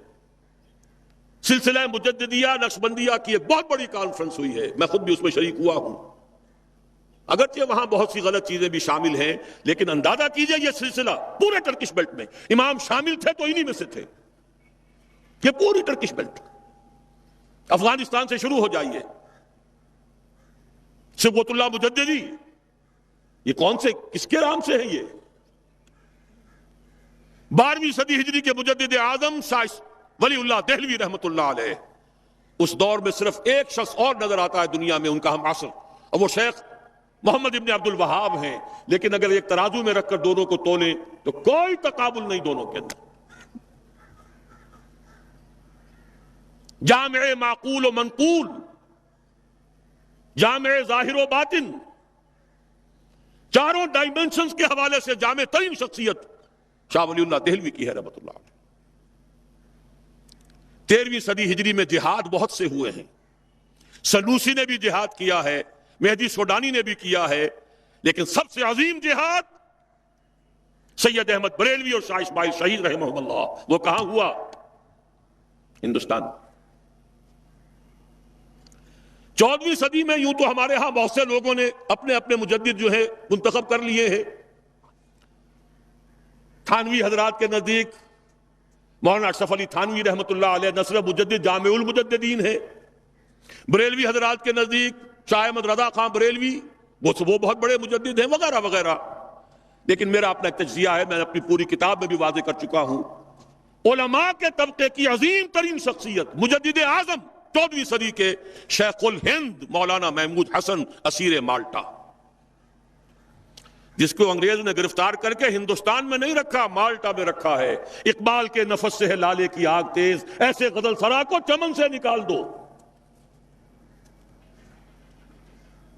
سلسلہ مجددیہ نقشبندیہ کی ایک بہت بڑی کانفرنس ہوئی ہے، میں خود بھی اس میں شریک ہوا ہوں۔ اگرچہ وہاں بہت سی غلط چیزیں بھی شامل ہیں، لیکن اندازہ کیجئے یہ سلسلہ پورے ٹرکش بیلٹ میں، امام شامل تھے تو انہی میں سے تھے، یہ پوری ٹرکش بیلٹ، افغانستان سے شروع ہو جائیے، صبغت اللہ مجددی، یہ کون سے کس کے نام سے ہے؟ یہ 12ویں صدی ہجری کے مجدد اعظم شاہ ولی اللہ دہلوی رحمۃ اللہ علیہ۔ اس دور میں صرف ایک شخص اور نظر آتا ہے دنیا میں ان کا ہم عصر، اور وہ شیخ محمد ابن عبد الوہاب ہیں، لیکن اگر ایک ترازو میں رکھ کر دونوں کو تولیں تو کوئی تقابل نہیں دونوں کے اندر۔ جامع معقول و منقول، جامع ظاہر و باطن، چاروں ڈائمنشنز کے حوالے سے جامع ترین شخصیت شاہ ولی اللہ دہلوی کی ہے رحمۃ اللہ علیہ۔ 13ویں صدی ہجری میں جہاد بہت سے ہوئے ہیں، سنوسی نے بھی جہاد کیا ہے، مہدی سوڈانی نے بھی کیا ہے، لیکن سب سے عظیم جہاد سید احمد بریلوی اور شاہ اسماعیل شہید رحمہ اللہ، وہ کہاں ہوا؟ ہندوستان۔ 14ویں صدی میں یوں تو ہمارے ہاں بہت سے لوگوں نے اپنے اپنے مجدد جو ہے منتخب کر لیے ہیں۔ تھانوی حضرات کے نزدیک مولانا اشرف علی تھانوی رحمۃ اللہ علیہ نصر مجدد جامع المجددین ہے، بریلوی حضرات کے نزدیک شاہ احمد رضا خان بریلوی وہ بہت بڑے مجدد ہیں، وغیرہ وغیرہ۔ لیکن میرا اپنا ایک تجزیہ ہے، میں نے اپنی پوری کتاب میں بھی واضح کر چکا ہوں، علماء کے طبقے کی عظیم ترین شخصیت مجدد اعظم 14ویں صدی کے شیخ الہند مولانا محمود حسن اسیر مالٹا، جس کو انگریز نے گرفتار کر کے ہندوستان میں نہیں رکھا، مالٹا میں رکھا ہے۔ اقبال کے نفس سے ہے لالے کی آگ تیز، ایسے غزل سرا کو چمن سے نکال دو۔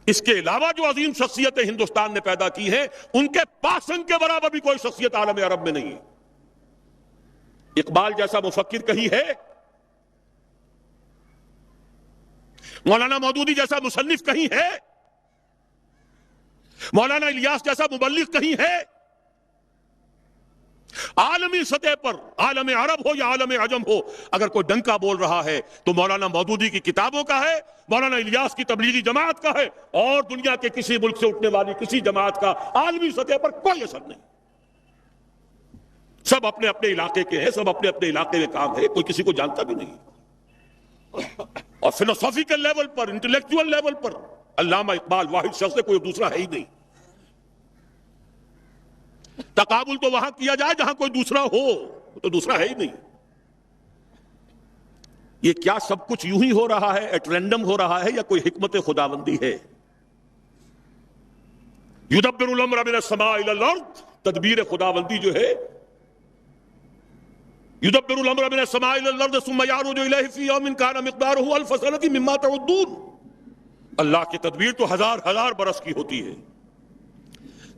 اس کے علاوہ جو عظیم شخصیتیں ہندوستان نے پیدا کی ہیں، ان کے پاسنگ کے برابر بھی کوئی شخصیت عالم عرب میں نہیں ہے۔ اقبال جیسا مفکر کہیں ہے؟ مولانا مودودی جیسا مصنف کہیں ہے؟ مولانا الیاس جیسا مبلغ کہیں ہے؟ عالمی سطح پر، عالم عرب ہو یا عالم عجم ہو، اگر کوئی ڈنکا بول رہا ہے تو مولانا مودودی کی کتابوں کا ہے، مولانا الیاس کی تبلیغی جماعت کا ہے، اور دنیا کے کسی ملک سے اٹھنے والی کسی جماعت کا عالمی سطح پر کوئی اثر نہیں۔ سب اپنے اپنے علاقے کے ہیں، سب اپنے اپنے علاقے میں کام ہے، کوئی کسی کو جانتا بھی نہیں۔ اور فلسفیکل لیول پر، انٹلیکچوئل لیول پر علامہ اقبال واحد شخص ہے، کوئی دوسرا ہے ہی نہیں۔ تقابل تو وہاں کیا جائے جہاں کوئی دوسرا ہو، تو دوسرا ہے ہی نہیں۔ یہ کیا سب کچھ یوں ہی ہو رہا ہے، ایٹ رینڈم ہو رہا ہے، یا کوئی حکمت خداوندی ہے؟ یدبر الامر من السماء الى الارض، تدبیر خداوندی جو ہے، یدبر الامر من السماء الى الارض ثم يعرج اليه في يوم كان مقداره الف سنة مما تعدون۔ اللہ کی تدبیر تو ہزار برس کی ہوتی ہے۔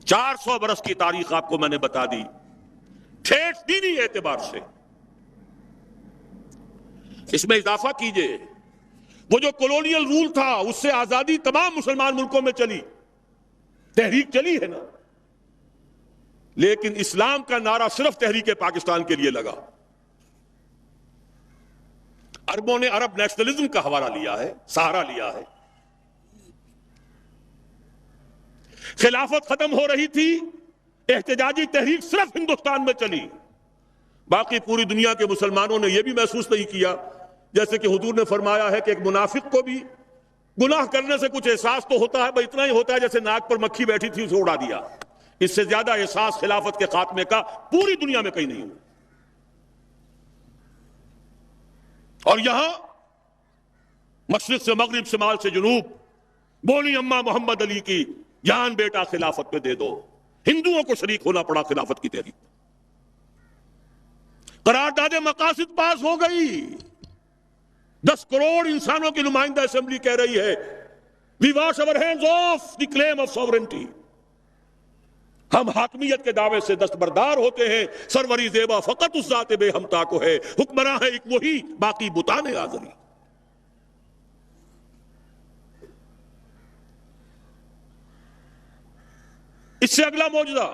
400 برس کی تاریخ آپ کو میں نے بتا دی، ٹھیٹ دینی اعتبار سے۔ اس میں اضافہ کیجئے، وہ جو کولونیل رول تھا، اس سے آزادی تمام مسلمان ملکوں میں چلی، تحریک چلی ہے نا، لیکن اسلام کا نعرہ صرف تحریک پاکستان کے لیے لگا۔ عربوں نے عرب نیشنلزم کا حوالہ لیا ہے، سہارا لیا ہے۔ خلافت ختم ہو رہی تھی، احتجاجی تحریک صرف ہندوستان میں چلی، باقی پوری دنیا کے مسلمانوں نے یہ بھی محسوس نہیں کیا، جیسے کہ حضور نے فرمایا ہے کہ ایک منافق کو بھی گناہ کرنے سے کچھ احساس تو ہوتا ہے، بس اتنا ہی ہوتا ہے جیسے ناک پر مکھی بیٹھی تھی اسے اڑا دیا۔ اس سے زیادہ احساس خلافت کے خاتمے کا پوری دنیا میں کہیں نہیں ہوا۔ اور یہاں مشرق سے مغرب، شمال سے جنوب بولی اماں محمد علی کی جان بیٹا خلافت پہ دے دو، ہندوؤں کو شریک ہونا پڑا خلافت کی تحریک۔ قرارداد مقاصد پاس ہو گئی، 10 کروڑ انسانوں کی نمائندہ اسمبلی کہہ رہی ہے we wash our hands of the claim of sovereignty, ہم حاکمیت کے دعوے سے دستبردار ہوتے ہیں، سروری زیبا فقط اس ذات بے ہمتا کو ہے، حکمراں ہے ایک وہی، باقی بتانے آزری۔ اس سے اگلا معجزہ،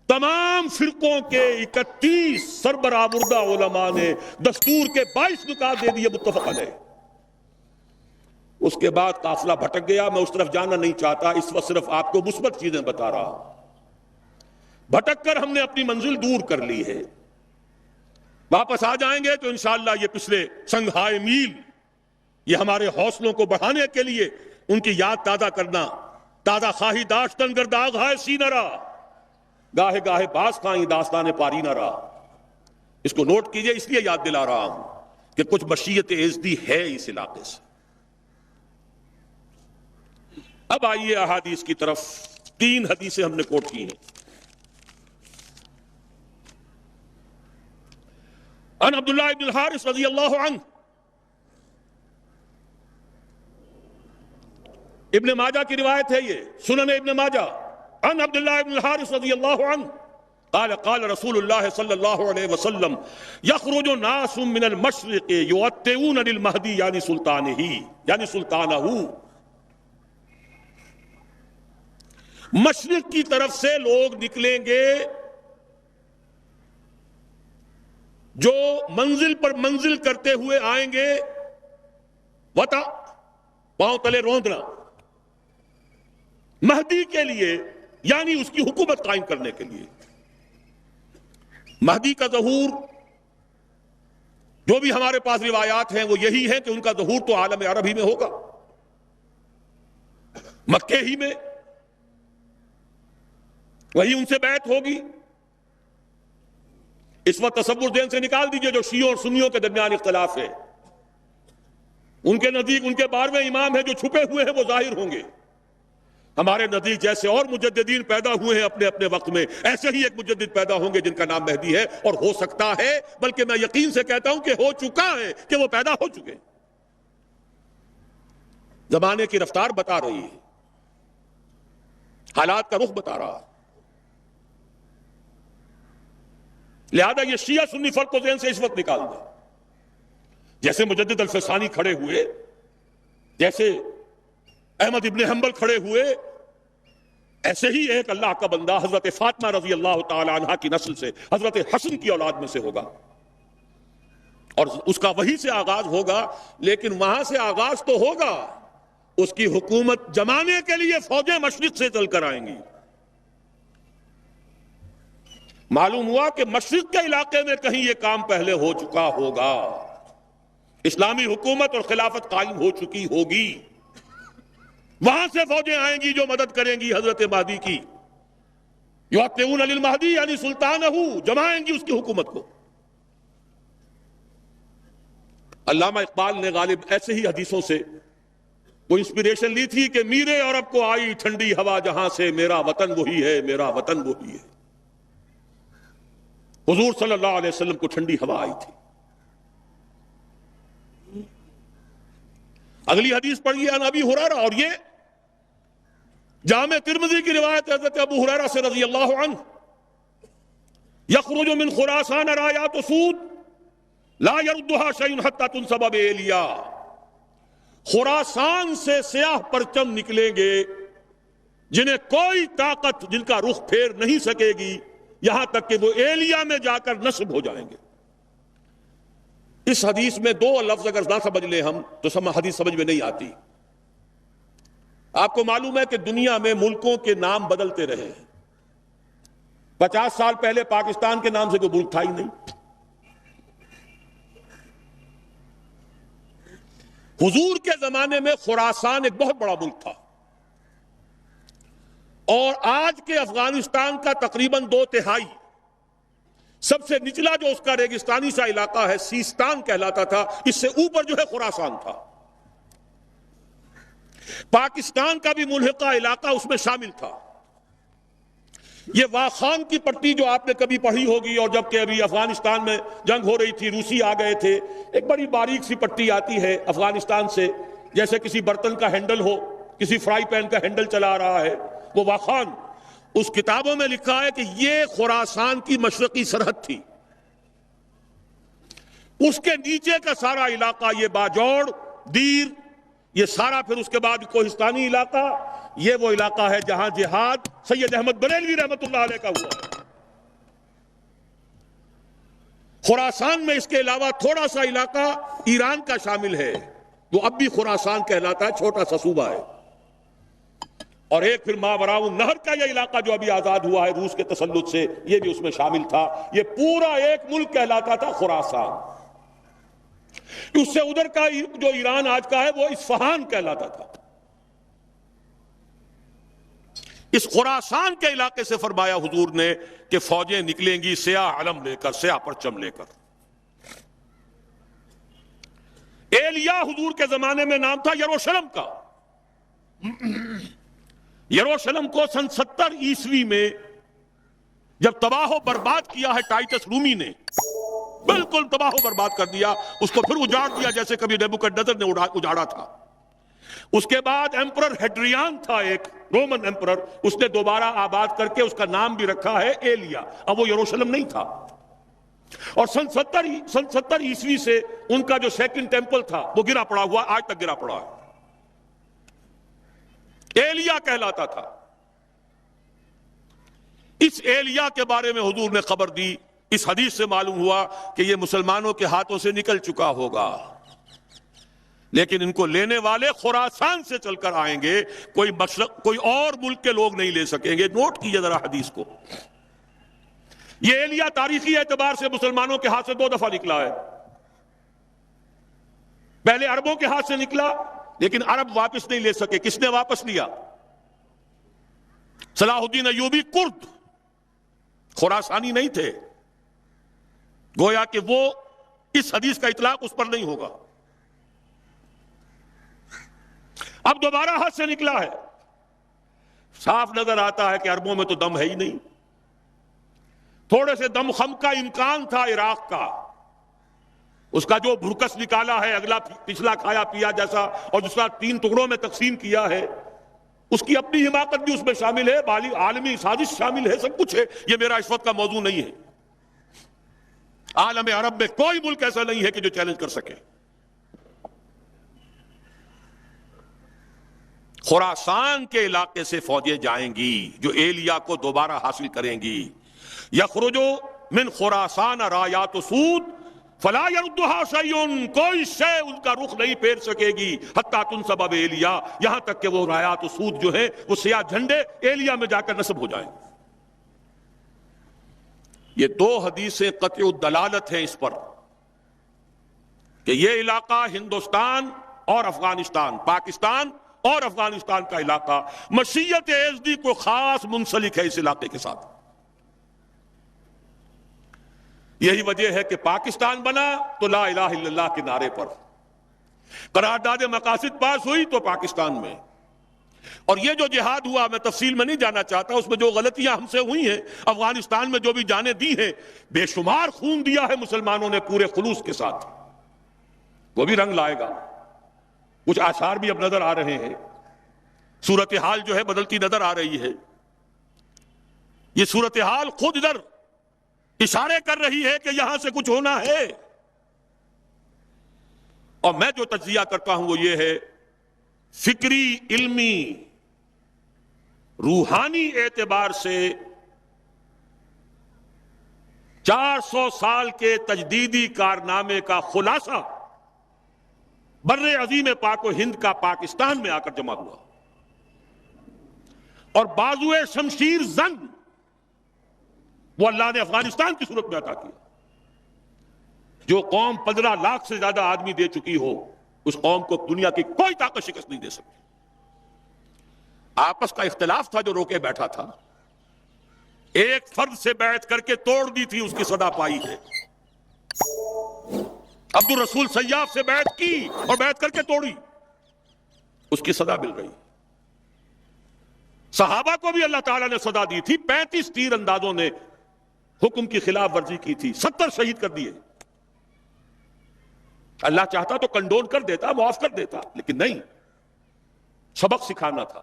تمام فرقوں کے 31 سربراہوردہ علماء نے دستور کے 22 نکات دے دیے متفق علیہ۔ اس کے بعد قافلہ بھٹک گیا، میں اس طرف جانا نہیں چاہتا، اس وقت صرف آپ کو مثبت چیزیں بتا رہا ہوں۔ بھٹک کر ہم نے اپنی منزل دور کر لی ہے، واپس آ جائیں گے تو انشاءاللہ یہ پچھلے سنگھائے میل، یہ ہمارے حوصلوں کو بڑھانے کے لیے ان کی یاد تازہ کرنا۔ تازہ خواہی داشتن گر داغ ہے سینہ را، گاہے گاہے باز خواہی داستان پاری نہ رہا۔ اس کو نوٹ کیجئے، اس لیے یاد دلا رہا ہوں کہ کچھ مشیت ازدی ہے اس علاقے سے۔ اب آئیے احادیث کی طرف، 3 حدیثیں ہم نے کوٹ کی ہیں۔ ان عبداللہ ابن الحارث رضی اللہ عنہ، ابن ماجہ کی روایت ہے، یہ سنن ابن ماجہ، ان عبداللہ ابن الحارث رضی اللہ عنہ قال قال رسول اللہ صلی اللہ علیہ وسلم یخرج ناس من المشرق یؤتئون للمہدی یعنی سلطانہ، مشرق کی طرف سے لوگ نکلیں گے جو منزل پر منزل کرتے ہوئے آئیں گے، وطا پاؤں تلے روندنا، مہدی کے لیے، یعنی اس کی حکومت قائم کرنے کے لیے۔ مہدی کا ظہور، جو بھی ہمارے پاس روایات ہیں وہ یہی ہے کہ ان کا ظہور تو عالم عرب ہی میں ہوگا، مکے ہی میں، وہی ان سے بیعت ہوگی۔ اس وقت تصور ذہن سے نکال دیجئے جو شیعوں اور سنیوں کے درمیان اختلاف ہے، ان کے نزدیک ان کے 12ویں امام ہیں جو چھپے ہوئے ہیں وہ ظاہر ہوں گے، ہمارے نزدیک جیسے اور مجددین پیدا ہوئے ہیں اپنے اپنے وقت میں، ایسے ہی ایک مجدد پیدا ہوں گے جن کا نام مہدی ہے، اور ہو سکتا ہے، بلکہ میں یقین سے کہتا ہوں کہ ہو چکا ہے، کہ وہ پیدا ہو چکے۔ زمانے کی رفتار بتا رہی ہے، حالات کا رخ بتا رہا ہے، لہذا یہ شیعہ سنی فرق کو ذہن سے اس وقت نکال دیں۔ جیسے مجدد الفسانی کھڑے ہوئے، جیسے احمد ابن حنبل کھڑے ہوئے، ایسے ہی ایک اللہ کا بندہ حضرت فاطمہ رضی اللہ تعالی عنہا کی نسل سے، حضرت حسن کی اولاد میں سے ہوگا، اور اس کا وہی سے آغاز ہوگا، لیکن وہاں سے آغاز تو ہوگا، اس کی حکومت جمانے کے لیے فوجیں مشرق سے چل کر آئیں گی۔ معلوم ہوا کہ مشرق کے علاقے میں کہیں یہ کام پہلے ہو چکا ہوگا، اسلامی حکومت اور خلافت قائم ہو چکی ہوگی، وہاں سے فوجیں آئیں گی جو مدد کریں گی حضرت مہدی کی، یعطون للمہدی یعنی سلطانہ، جمائیں گی اس کی حکومت کو۔ علامہ اقبال نے غالب ایسے ہی حدیثوں سے وہ انسپریشن لی تھی کہ میرے عرب کو آئی ٹھنڈی ہوا جہاں سے، میرا وطن وہی ہے، میرا وطن وہی ہے۔ حضور صلی اللہ علیہ وسلم کو ٹھنڈی ہوا آئی تھی۔ اگلی حدیث پڑھیے عن ابی ہریرہ، اور یہ جامع ترمذی کی روایت ہے حضرت ابو ہریرہ سے رضی اللہ عنہ، یخرج من خراسان رایات سود لا یردها شیء حتی تنصب بایلیا، خراسان سے سیاہ پرچم نکلیں گے جنہیں کوئی طاقت جن کا رخ پھیر نہیں سکے گی، یہاں تک کہ وہ ایلیا میں جا کر نصب ہو جائیں گے۔ اس حدیث میں دو لفظ اگر نہ سمجھ لیں ہم تو حدیث سمجھ میں نہیں آتی۔ آپ کو معلوم ہے کہ دنیا میں ملکوں کے نام بدلتے رہے ہیں، 50 سال پہلے پاکستان کے نام سے کوئی ملک تھا ہی نہیں، حضور کے زمانے میں خراسان ایک بہت بڑا ملک تھا، اور آج کے افغانستان کا تقریباً 2/3 سب سے نچلا جو اس کا ریگستانی سا علاقہ ہے سیستان کہلاتا تھا، اس سے اوپر جو ہے خراسان تھا۔ پاکستان کا بھی ملحقہ علاقہ اس میں شامل تھا۔ یہ واخان کی پٹی جو آپ نے کبھی پڑھی ہوگی، اور جبکہ ابھی افغانستان میں جنگ ہو رہی تھی، روسی آ گئے تھے، ایک بڑی باریک سی پٹی آتی ہے افغانستان سے، جیسے کسی برتن کا ہینڈل ہو، کسی فرائی پین کا ہینڈل چلا رہا ہے، وہ واخان۔ اس کتابوں میں لکھا ہے کہ یہ خراسان کی مشرقی سرحد تھی، اس کے نیچے کا سارا علاقہ، یہ باجوڑ، دیر، یہ سارا پھر اس کے بعد کوہستانی علاقہ، یہ وہ علاقہ ہے جہاں جہاد سید احمد بریلوی رحمت اللہ علیہ کا ہوا ہے۔ خراسان میں اس کے علاوہ تھوڑا سا علاقہ ایران کا شامل ہے، وہ اب بھی خراسان کہلاتا ہے، چھوٹا سا صوبہ ہے، اور ایک پھر ماوراء النہر کا یہ علاقہ جو ابھی آزاد ہوا ہے روس کے تسلط سے، یہ بھی اس میں شامل تھا۔ یہ پورا ایک ملک کہلاتا تھا خراسان۔ اس سے ادھر کا جو ایران آج کا ہے وہ اصفہان کہلاتا تھا۔ اس خراسان کے علاقے سے فرمایا حضور نے کہ فوجیں نکلیں گی سیاہ علم لے کر، سیاہ پرچم لے کر۔ ایلیا حضور کے زمانے میں نام تھا یروشلم کا۔ یروشلم کو سن 70 عیسوی میں جب تباہ و برباد کیا ہے ٹائٹس رومی نے، بالکل تباہ و برباد کر دیا، اس کو پھر اجاڑ دیا جیسے کبھی نیبوکڈنیزر نے اجاڑا تھا۔ اس کے بعد ایمپرر ہیڈریان تھا، ایک رومن ایمپرر، اس نے دوبارہ آباد کر کے اس کا نام بھی رکھا ہے ایلیا۔ اب وہ یروشلم نہیں تھا، اور سن 70 عیسوی سے ان کا جو سیکنڈ ٹیمپل تھا وہ گرا پڑا ہوا، آج تک گرا پڑا ہے، ایلیا کہلاتا تھا۔ اس ایلیا کے بارے میں حضور نے خبر دی، اس حدیث سے معلوم ہوا کہ یہ مسلمانوں کے ہاتھوں سے نکل چکا ہوگا، لیکن ان کو لینے والے خراسان سے چل کر آئیں گے، کوئی اور ملک کے لوگ نہیں لے سکیں گے۔ نوٹ کیجئے ذرا حدیث کو۔ یہ ایلیا تاریخی اعتبار سے مسلمانوں کے ہاتھ سے 2 دفعہ نکلا ہے۔ پہلے عربوں کے ہاتھ سے نکلا، لیکن عرب واپس نہیں لے سکے۔ کس نے واپس لیا؟ صلاح الدین ایوبی کرد، خراسانی نہیں تھے، گویا کہ وہ اس حدیث کا اطلاق اس پر نہیں ہوگا۔ اب دوبارہ ہاتھ سے نکلا ہے، صاف نظر آتا ہے کہ عربوں میں تو دم ہے ہی نہیں. تھوڑے سے دم خم کا امکان تھا عراق کا، اس کا جو بھرکس نکالا ہے اگلا پچھلا کھایا پیا جیسا، اور جس کا 3 ٹکڑوں میں تقسیم کیا ہے، اس کی اپنی حماقت بھی اس میں شامل ہے، عالمی سازش شامل ہے، سب کچھ ہے. یہ میرا اس وقت کا موضوع نہیں ہے. عالم عرب میں کوئی ملک ایسا نہیں ہے کہ جو چیلنج کر سکے. خراسان کے علاقے سے فوجیں جائیں گی جو ایلیا کو دوبارہ حاصل کریں گی. یخرجو من خراسان رایات سود فلا یردها شیء، کوئی شے ان کا رخ نہیں پھیر سکے گی حتی تنصب ایلیا، یہاں تک کہ وہ رایات سود جو ہیں وہ سیاہ جھنڈے ایلیا میں جا کر نصب ہو جائیں. یہ 2 حدیثیں قطع الدلالت ہیں اس پر کہ یہ علاقہ ہندوستان اور افغانستان، پاکستان اور افغانستان کا علاقہ مشیت ایزدی کو خاص منسلک ہے اس علاقے کے ساتھ. یہی وجہ ہے کہ پاکستان بنا تو لا الہ الا اللہ کے نعرے پر، قرارداد مقاصد پاس ہوئی تو پاکستان میں. اور یہ جو جہاد ہوا، میں تفصیل میں نہیں جانا چاہتا، اس میں جو غلطیاں ہم سے ہوئی ہیں، افغانستان میں جو بھی جانیں دی ہیں، بے شمار خون دیا ہے مسلمانوں نے پورے خلوص کے ساتھ، وہ بھی رنگ لائے گا. کچھ آثار بھی اب نظر آ رہے ہیں، صورتحال جو ہے بدلتی نظر آ رہی ہے. یہ صورتحال خود ادھر اشارے کر رہی ہے کہ یہاں سے کچھ ہونا ہے. اور میں جو تجزیہ کرتا ہوں وہ یہ ہے، فکری، علمی، روحانی اعتبار سے 400 سال کے تجدیدی کارنامے کا خلاصہ بر عظیم پاک و ہند کا پاکستان میں آ کر جمع ہوا. اور بازوئے شمشیر زنگ وہ اللہ نے افغانستان کی صورت میں عطا کیا. جو قوم 15 لاکھ سے زیادہ آدمی دے چکی ہو، اس قوم کو دنیا کی کوئی طاقت شکست نہیں دے سکتی. آپس کا اختلاف تھا جو روکے بیٹھا تھا، ایک فرد سے بیعت کر کے توڑ دی تھی، اس کی صدا پائی ہے. عبد الرسول سیاف سے بیعت کی اور بیعت کر کے توڑی، اس کی صدا مل رہی. صحابہ کو بھی اللہ تعالیٰ نے صدا دی تھی، 35 تیر اندازوں نے حکم کی خلاف ورزی کی تھی، 70 شہید کر دیے. اللہ چاہتا تو کنڈون کر دیتا، معاف کر دیتا، لیکن نہیں، سبق سکھانا تھا.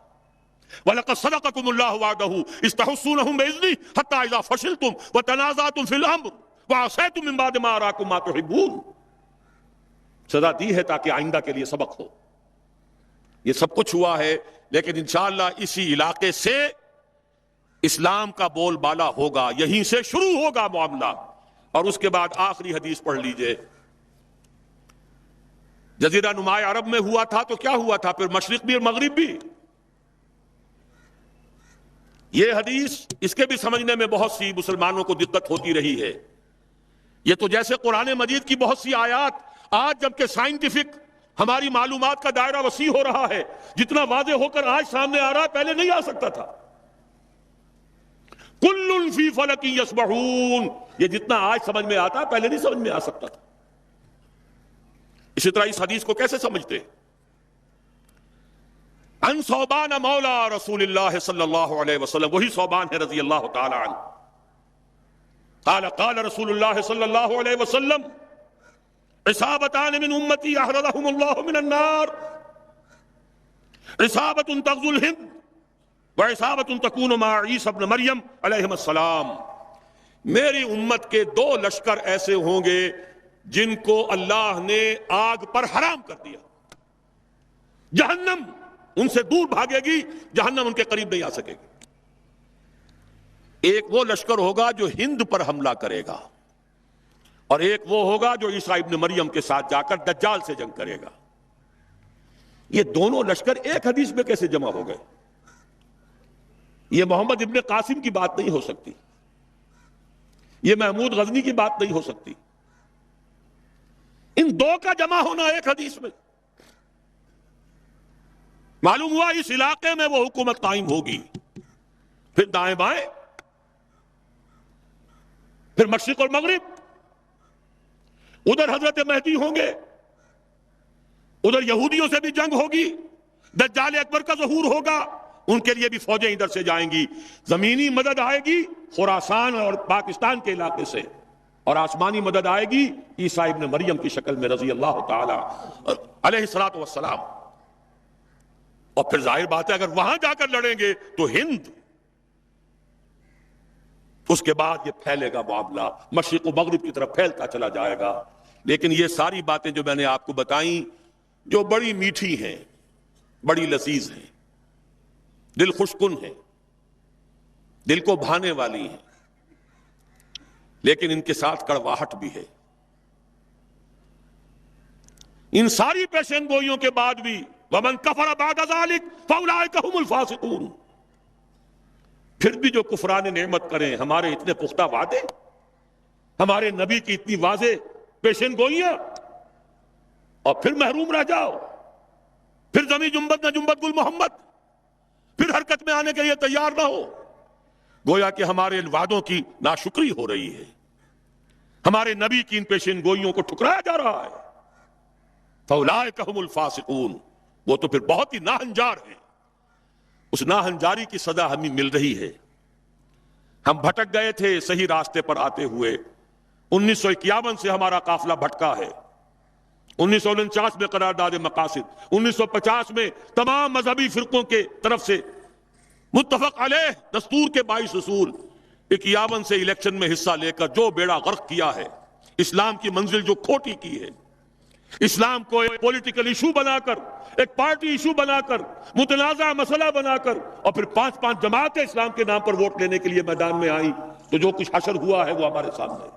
وَلَقَدْ صَدَقَكُمُ اللَّهُ وَعْدَهُ إِذْ تَحُسُّونَهُم بِإِذْنِهِ حَتَّىٰ إِذَا فَشِلْتُمْ وَتَنَازَعْتُمْ فِي الْأَمْرِ وَعَصَيْتُم مِّن بَعْدِ مَا أَرَاكُم مَّا تُحِبُّونَ. سزا دی ہے تاکہ آئندہ کے لیے سبق ہو. یہ سب کچھ ہوا ہے، لیکن انشاءاللہ اسی علاقے سے اسلام کا بول بالا ہوگا، یہیں سے شروع ہوگا معاملہ. اور اس کے بعد آخری حدیث پڑھ لیجئے. جزیرہ نماء عرب میں ہوا تھا تو کیا ہوا تھا، پھر مشرق بھی اور مغرب بھی. یہ حدیث، اس کے بھی سمجھنے میں بہت سی مسلمانوں کو دقت ہوتی رہی ہے. یہ تو جیسے قرآن مجید کی بہت سی آیات، آج جبکہ سائنٹیفک ہماری معلومات کا دائرہ وسیع ہو رہا ہے، جتنا واضح ہو کر آج سامنے آ رہا ہے پہلے نہیں آ سکتا تھا. کل فی فلک یسبحون، یہ جتنا آج سمجھ میں آتا ہے پہلے نہیں سمجھ میں آ سکتا تھا. اسی طرح اس حدیث کو کیسے سمجھتے؟ ان ثوبان مولا رسول اللہ صلی اللہ علیہ وسلم، وہی ثوبان ہے رضی اللہ تعالی عنہ. قال قال رسول اللہ صلی اللہ علیہ وسلم عصابتان من امتی احرزهم اللہ من النار، عصابت تغزو الہند وعصابت تکون مع عیسی ابن مریم علیہ السلام. میری امت کے 2 لشکر ایسے ہوں گے جن کو اللہ نے آگ پر حرام کر دیا. جہنم ان سے دور بھاگے گی، جہنم ان کے قریب نہیں آ سکے گی. ایک وہ لشکر ہوگا جو ہند پر حملہ کرے گا، اور ایک وہ ہوگا جو عیسیٰ ابن مریم کے ساتھ جا کر دجال سے جنگ کرے گا. یہ دونوں لشکر ایک حدیث میں کیسے جمع ہو گئے؟ یہ محمد ابن قاسم کی بات نہیں ہو سکتی، یہ محمود غزنی کی بات نہیں ہو سکتی. ان 2 کا جمع ہونا ایک حدیث میں. معلوم ہوا اس علاقے میں وہ حکومت قائم ہوگی، پھر دائیں بائیں، پھر مشرق اور مغرب. ادھر حضرت مہدی ہوں گے، ادھر یہودیوں سے بھی جنگ ہوگی، دجال اکبر کا ظہور ہوگا، ان کے لیے بھی فوجیں ادھر سے جائیں گی. زمینی مدد آئے گی خراسان اور پاکستان کے علاقے سے، اور آسمانی مدد آئے گی عیسیٰ ابن مریم کی شکل میں رضی اللہ تعالی علیہ الصلوۃ والسلام. اور پھر ظاہر بات ہے اگر وہاں جا کر لڑیں گے تو ہند، اس کے بعد یہ پھیلے گا معاملہ، مشرق و مغرب کی طرف پھیلتا چلا جائے گا. لیکن یہ ساری باتیں جو میں نے آپ کو بتائیں، جو بڑی میٹھی ہیں، بڑی لذیذ ہیں، دل خوشکن ہیں، دل کو بھانے والی ہیں، لیکن ان کے ساتھ کڑواہٹ بھی ہے. ان ساری پیشن گوئیوں کے بعد بھی وَمَن كَفَرَ بَعْدَ ذَلِكَ فَأُولَٰئِكَ هُمُ الْفَاسِقُونَ. پھر بھی جو کفران نعمت کریں، ہمارے اتنے پختہ وعدے، ہمارے نبی کی اتنی واضح پیشن گوئیاں، اور پھر محروم رہ جاؤ، پھر زمیں جنبت نہ جنبت گل محمد، پھر حرکت میں آنے کے لیے تیار نہ ہو. گویا کہ ہمارے ان وعدوں کی ناشکری ہو رہی ہے، ہمارے نبی کی ان پیشن گوئیوں کو ٹھکرایا جا رہا ہے. فَأُولَٰئِكَ هُمُ الْفَاسِقُونَ. وہ تو پھر بہت ہی ناہنجار ہیں. اس ناہنجاری کی سزا ہمیں مل رہی ہے. ہم بھٹک گئے تھے صحیح راستے پر آتے ہوئے. 1951 سے ہمارا قافلہ بھٹکا ہے. 1949 میں قرارداد مقاصد، 1950 میں تمام مذہبی فرقوں کے طرف سے متفق علیہ دستور کے 22 اصول، 51 سے الیکشن میں حصہ لے کر جو بیڑا غرق کیا ہے، اسلام کی منزل جو کھوٹی کی ہے، اسلام کو ایک پولیٹیکل ایشو بنا کر، ایک پارٹی ایشو بنا کر، متنازع مسئلہ بنا کر، اور پھر 5 جماعتیں اسلام کے نام پر ووٹ لینے کے لیے میدان میں آئیں، تو جو کچھ حشر ہوا ہے وہ ہمارے سامنے ہے.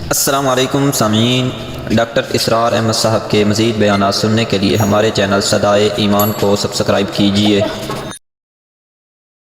السلام علیکم سامعین، ڈاکٹر اسرار احمد صاحب کے مزید بیانات سننے کے لیے ہمارے چینل صدائے ایمان کو سبسکرائب کیجیے.